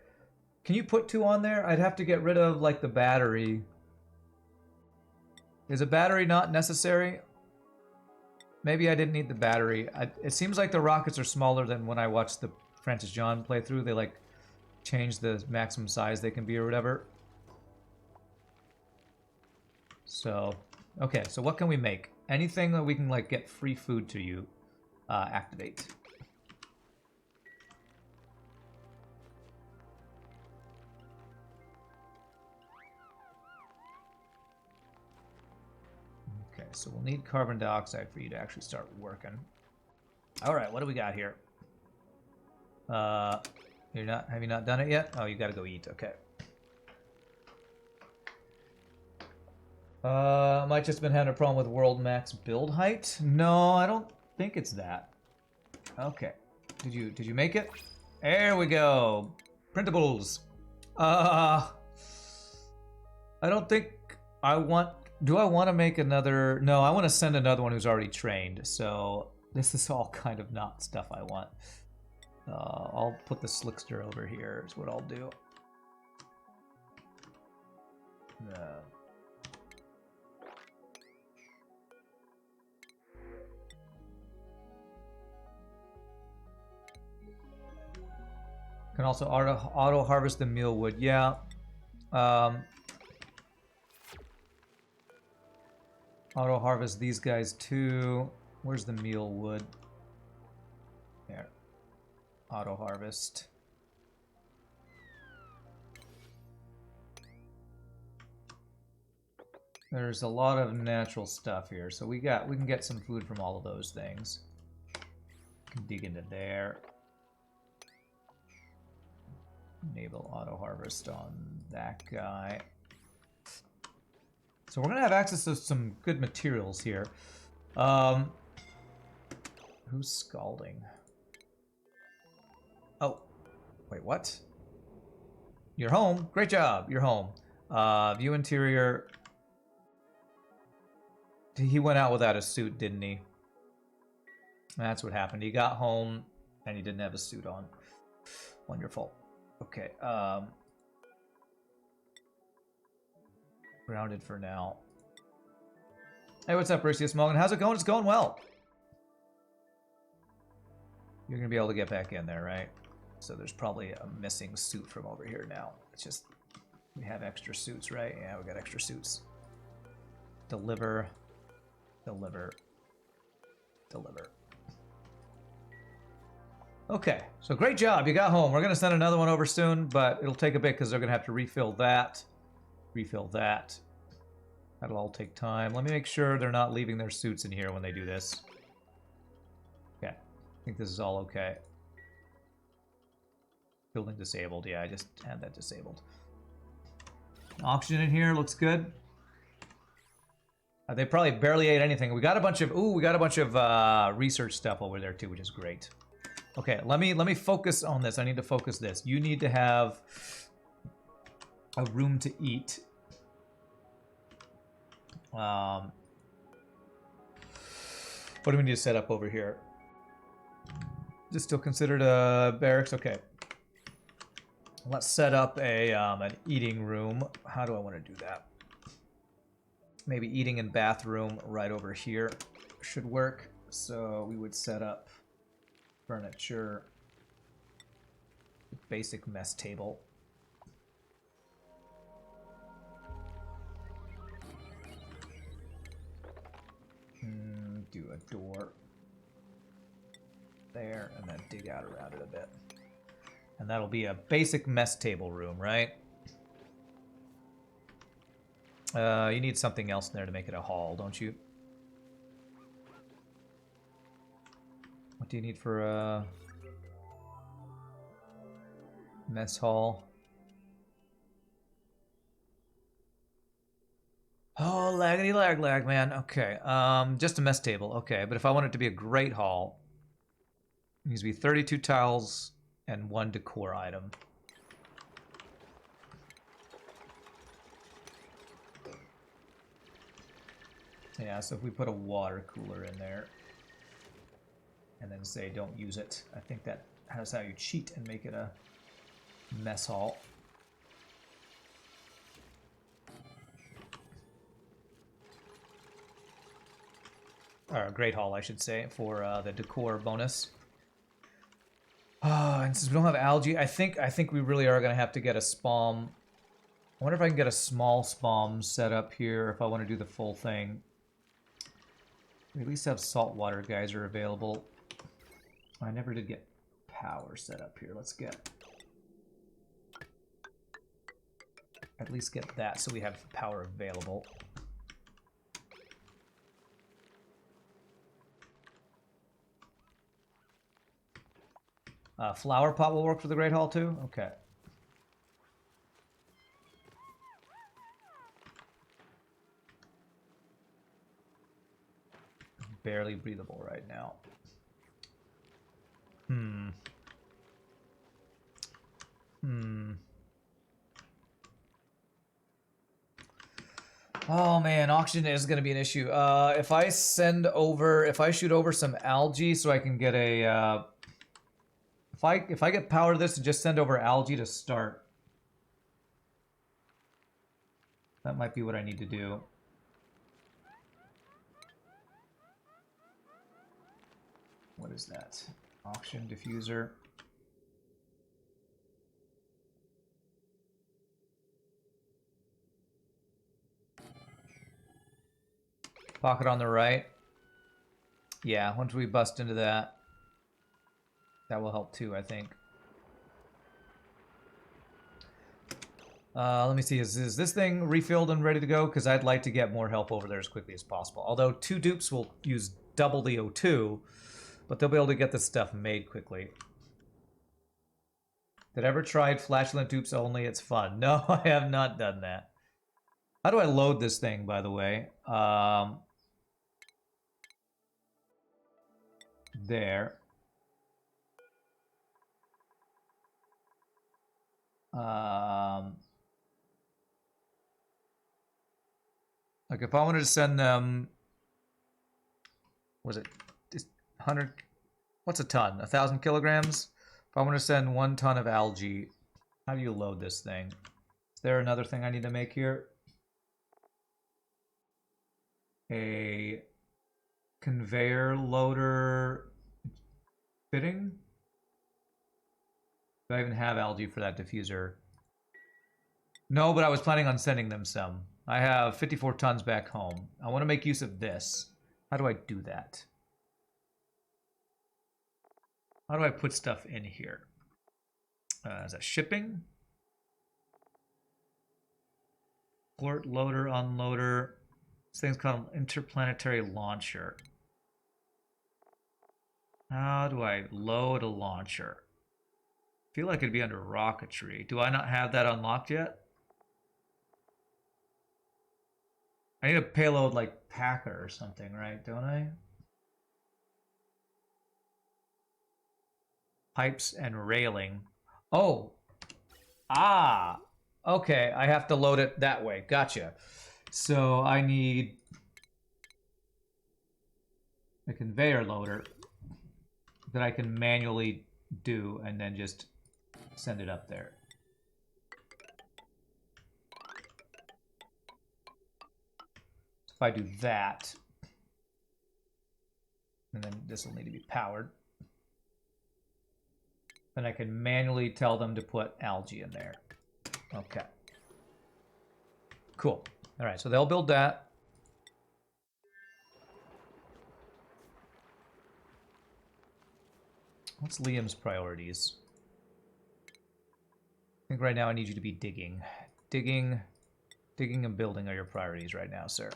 Can you put 2 on there? I'd have to get rid of like the battery. Is a battery not necessary? Maybe I didn't need the battery. It seems like the rockets are smaller than when I watched the Francis John playthrough. They like change the maximum size they can be or whatever. So, okay, so what can we make? Anything that we can like get free food to you, activate. Okay, so we'll need carbon dioxide for you to actually start working. All right, what do we got here? Have you not done it yet? Oh, you got to go eat. Okay. Might just been having a problem with world max build height. No, I don't think it's that. Okay. Did you make it? There we go. Printables. I don't think I want. Do I want to make another? No, I want to send another one who's already trained. So this is all kind of not stuff I want. I'll put the Slickster over here. Is what I'll do. Can also auto harvest the mealwood. Yeah. Auto harvest these guys too. Where's the mealwood? There. Auto harvest. There's a lot of natural stuff here, so we can get some food from all of those things. Can dig into there. Enable auto harvest on that guy. So we're gonna have access to some good materials here. Who's scalding? Oh, Wait, what? You're home. Great job. You're home. View interior. He went out without a suit, didn't he? That's what happened. He got home and he didn't have a suit on. Wonderful. Okay. Grounded for now. Hey, what's up, Perseus Morgan? How's it going? It's going well. You're going to be able to get back in there, right? So there's probably a missing suit from over here now. It's just, we have extra suits, right? Yeah, we got extra suits. Deliver. Deliver. Deliver. Okay, so great job. You got home. We're going to send another one over soon, but it'll take a bit because they're going to have to refill that. Refill that. That'll all take time. Let me make sure they're not leaving their suits in here when they do this. Okay, I think this is all okay. Building disabled. Yeah, I just had that disabled. Oxygen in here looks good. They probably barely ate anything. We got a bunch of research stuff over there too, which is great. Okay, let me focus on this. I need to focus this. You need to have a room to eat. What do we need to set up over here? Is this still considered a barracks? Okay. Let's set up a an eating room. How do I want to do that? Maybe eating and bathroom right over here should work. So we would set up furniture, basic mess table. Do a door there and then dig out around it a bit. And that'll be a basic mess table room, right? You need something else in there to make it a hall, don't you? What do you need for a mess hall? Oh, laggity lag, man. Okay, just a mess table. Okay, but if I want it to be a great hall, it needs to be 32 tiles and 1 decor item. Yeah, so if we put a water cooler in there and then say don't use it, I think that's how you cheat and make it a mess hall. Or a great hall, I should say, for the decor bonus. And since we don't have algae, I think we really are going to have to get a spalm. I wonder if I can get a small spalm set up here if I want to do the full thing. We at least have saltwater geyser available. I never did get power set up here. Let's get... at least get that so we have power available. Flower pot will work for the Great Hall too? Okay. Barely breathable right now. Oh man, oxygen is going to be an issue. If I shoot over some algae so I can get a... If I get power to this and just send over algae to start, that might be what I need to do. What is that? Oxygen diffuser. Pocket on the right. Yeah, once we bust into that, that will help too, I think. Let me see, is this thing refilled and ready to go? Because I'd like to get more help over there as quickly as possible. Although 2 dupes will use double the O2, but they'll be able to get this stuff made quickly. Did I ever tried flashlight dupes only? It's fun. No, I have not done that. How do I load this thing, by the way? There. Like if I wanted to send them, was it just 100? What's a ton? 1,000 kilograms? If I want to send 1 ton of algae, how do you load this thing? Is there another thing I need to make here? A conveyor loader fitting? Do I even have algae for that diffuser? No, but I was planning on sending them some. I have 54 tons back home. I want to make use of this. How do I do that? How do I put stuff in here? Is that shipping? Port loader, unloader. This thing's called an interplanetary launcher. How do I load a launcher? I feel like it'd be under rocketry. Do I not have that unlocked yet? I need a payload like Packer or something, right? Don't I? Pipes and railing. Oh. Ah. Okay, I have to load it that way. Gotcha. So I need a conveyor loader that I can manually do and then just send it up there. If I do that, and then this will need to be powered, then I can manually tell them to put algae in there. Okay. Cool. All right, so they'll build that. What's Liam's priorities? I think right now I need you to be digging. Digging and building are your priorities right now, sir.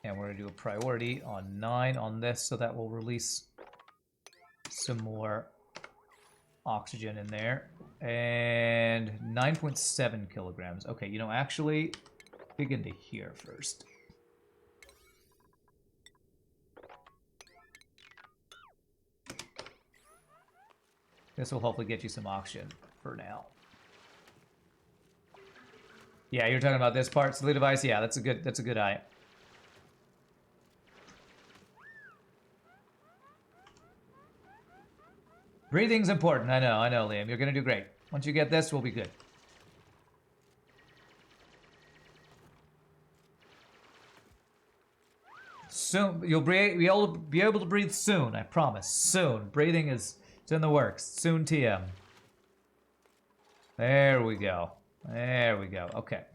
And we're going to do a priority on 9 on this, so that will release some more oxygen in there. And 9.7 kilograms. Okay, you know, actually, dig into here first. This will hopefully get you some oxygen for now. Yeah, you're talking about this part, so the device. Yeah, that's a good eye. Breathing's important. I know, Liam. You're gonna do great. Once you get this, we'll be good. Soon, you'll be able to breathe soon. I promise. Soon. Breathing is it's in the works. Soon, TM. There we go. There we go. Okay.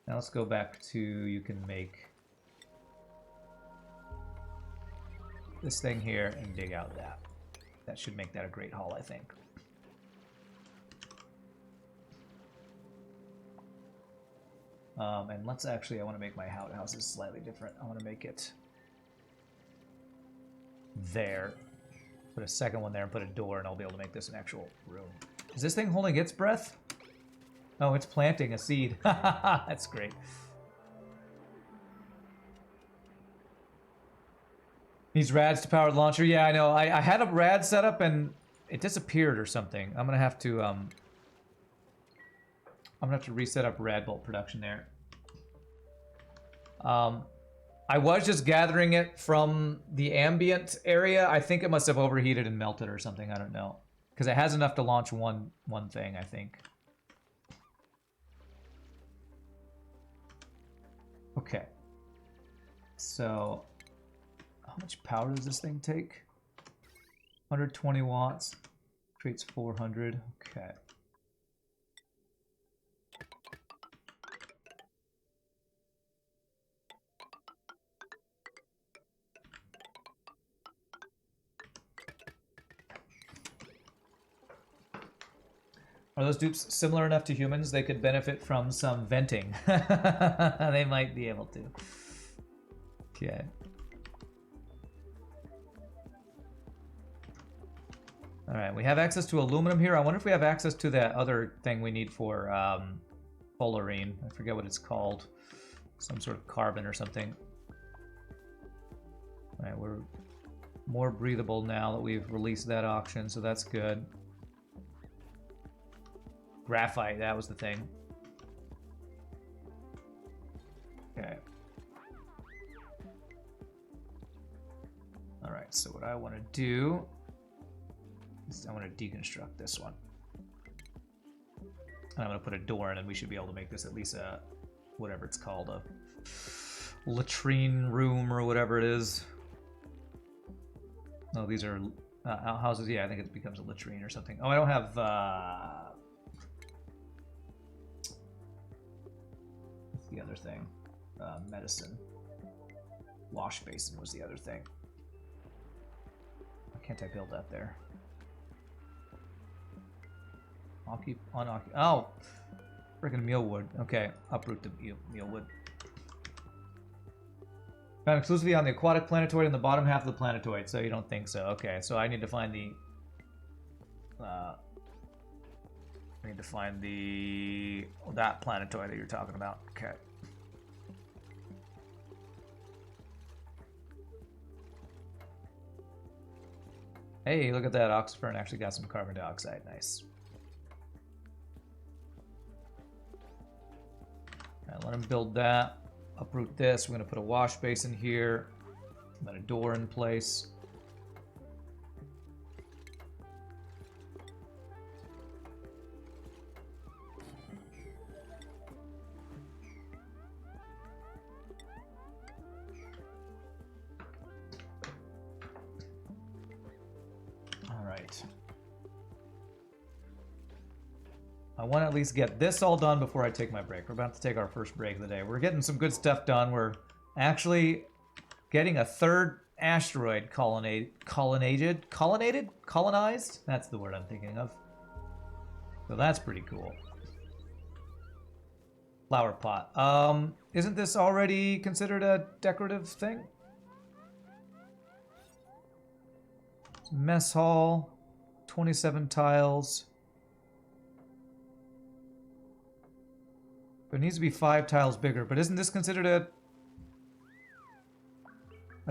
Now let's go back to you can make this thing here and dig out that. That should make that a great haul, I think. And let's actually, I want to make my houses slightly different. I want to make it there. Put a second one there and put a door, and I'll be able to make this an actual room. Is this thing holding its breath? Oh, it's planting a seed. That's great. Needs rads to power the launcher. Yeah, I know. I had a rad set up and it disappeared or something. I'm gonna have to reset up rad bolt production there. I was just gathering it from the ambient area. I think it must have overheated and melted or something. I don't know, because it has enough to launch one thing, I think. Okay. So, how much power does this thing take? 120 watts. Creates 400. Okay. Are those dupes similar enough to humans they could benefit from some venting? They might be able to. Okay. Alright, we have access to aluminum here. I wonder if we have access to that other thing we need for fullerene. I forget what it's called. Some sort of carbon or something. Alright, More breathable now that we've released that auction, so that's good. Graphite, that was the thing. Okay. Alright, so what I want to do is I want to deconstruct this one. And I'm going to put a door in, and we should be able to make this at least a, whatever it's called, a latrine room or whatever it is. Oh, these are outhouses. Yeah, I think it becomes a latrine or something. Oh, I don't have... what's the other thing? Medicine. Wash basin was the other thing. Why can't I build that there? Oh! Freaking mealwood. Okay, uproot the mealwood. Found exclusively on the aquatic planetoid in the bottom half of the planetoid, so you don't think so. Okay, so I need to find the... that planetoid that you're talking about. Okay. Hey, look at that. Oxfern actually got some carbon dioxide. Nice. Right, let him build that. Uproot this. We're going to put a wash basin here. Put a door in place. All right. I want to at least get this all done before I take my break. We're about to take our first break of the day. We're getting some good stuff done. We're actually getting a third asteroid colonized? That's the word I'm thinking of. So that's pretty cool. Flower pot. Isn't this already considered a decorative thing? Mess hall. 27 tiles. It needs to be 5 tiles bigger, but isn't this considered a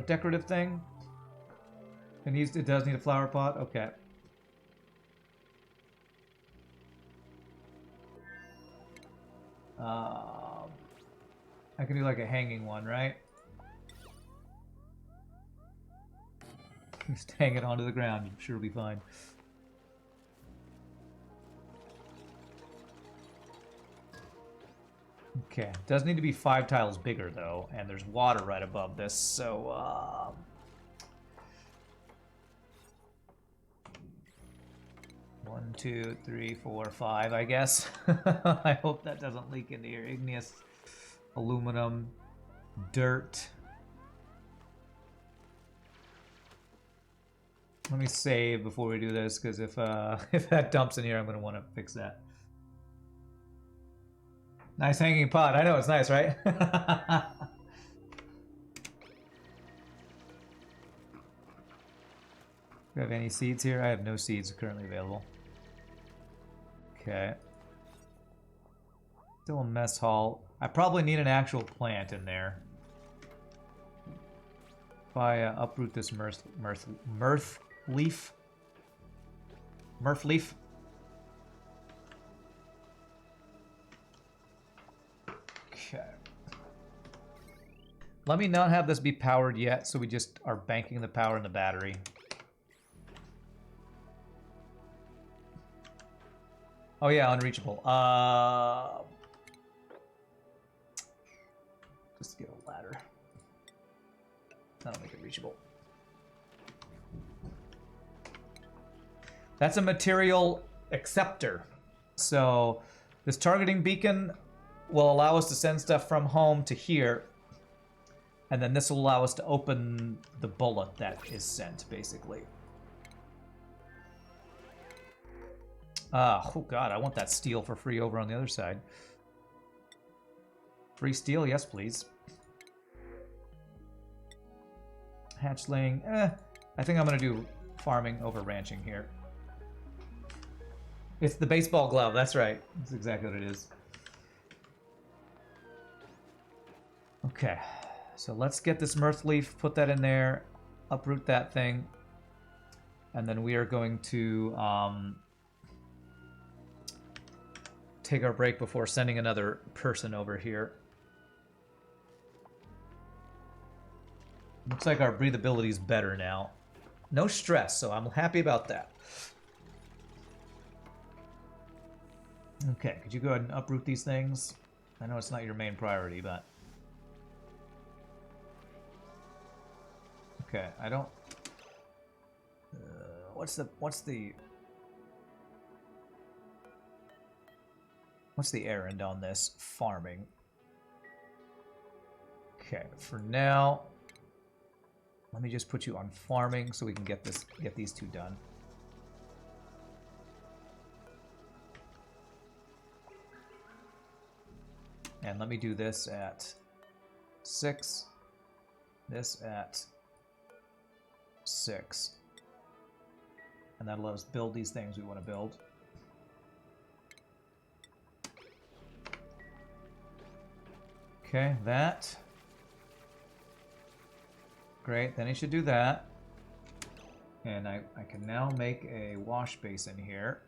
decorative thing? It does need a flower pot? Okay. I can do like a hanging one, right? Just hang it onto the ground, I'm sure it'll be fine. Okay, does need to be 5 tiles bigger though, and there's water right above this, so 1, 2, 3, 4, 5, I guess. I hope that doesn't leak into your igneous aluminum dirt. Let me save before we do this, because if that dumps in here, I'm going to want to fix that. Nice hanging pot. I know, it's nice, right? Do you have any seeds here? I have no seeds currently available. Okay. Still a mess hall. I probably need an actual plant in there. If I uproot this mirth leaf. Murph leaf. Okay. Let me not have this be powered yet, so we just are banking the power in the battery. Oh yeah, unreachable. Just get a ladder. That'll make it reachable. That's a material acceptor. So this targeting beacon will allow us to send stuff from home to here. And then this will allow us to open the bullet that is sent, basically. Oh god, I want that steel for free over on the other side. Free steel? Yes, please. Hatchling. I think I'm going to do farming over ranching here. It's the baseball glove, that's right. That's exactly what it is. Okay, so let's get this mirth leaf, put that in there. uproot that thing. And then we are going to take our break before sending another person over here. Looks like our breathability is better now. No stress, so I'm happy about that. Okay, could you go ahead and uproot these things? I know it's not your main priority, but... Okay, I don't... What's the errand on this? Farming. Okay, for now, let me just put you on farming so we can get these two done. And let me do this at 6. This at 6. And that'll let us build these things we want to build. Okay, that. Great, then he should do that. And I can now make a wash basin here.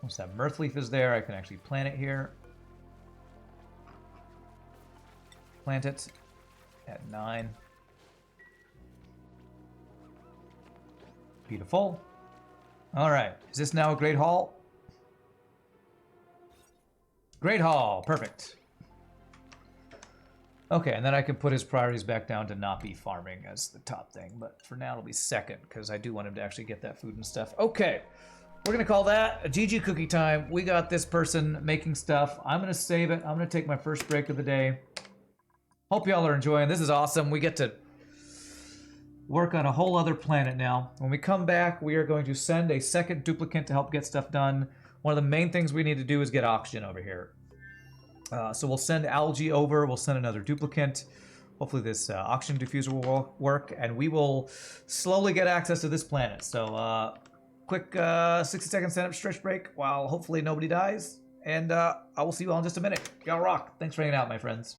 Once that mirth leaf is there, I can actually plant it here. Plant it at 9. Beautiful. All right. Is this now a Great Hall? Great Hall. Perfect. Okay, and then I can put his priorities back down to not be farming as the top thing. But for now, it'll be second because I do want him to actually get that food and stuff. Okay. We're going to call that a GG cookie time. We got this person making stuff. I'm going to save it. I'm going to take my first break of the day. Hope y'all are enjoying. This is awesome. We get to work on a whole other planet now. When we come back, we are going to send a second duplicate to help get stuff done. One of the main things we need to do is get oxygen over here. So we'll send algae over. We'll send another duplicate. Hopefully this oxygen diffuser will work. And we will slowly get access to this planet. So quick 60-second stand-up stretch break while hopefully nobody dies. And I will see you all in just a minute. Y'all rock. Thanks for hanging out, my friends.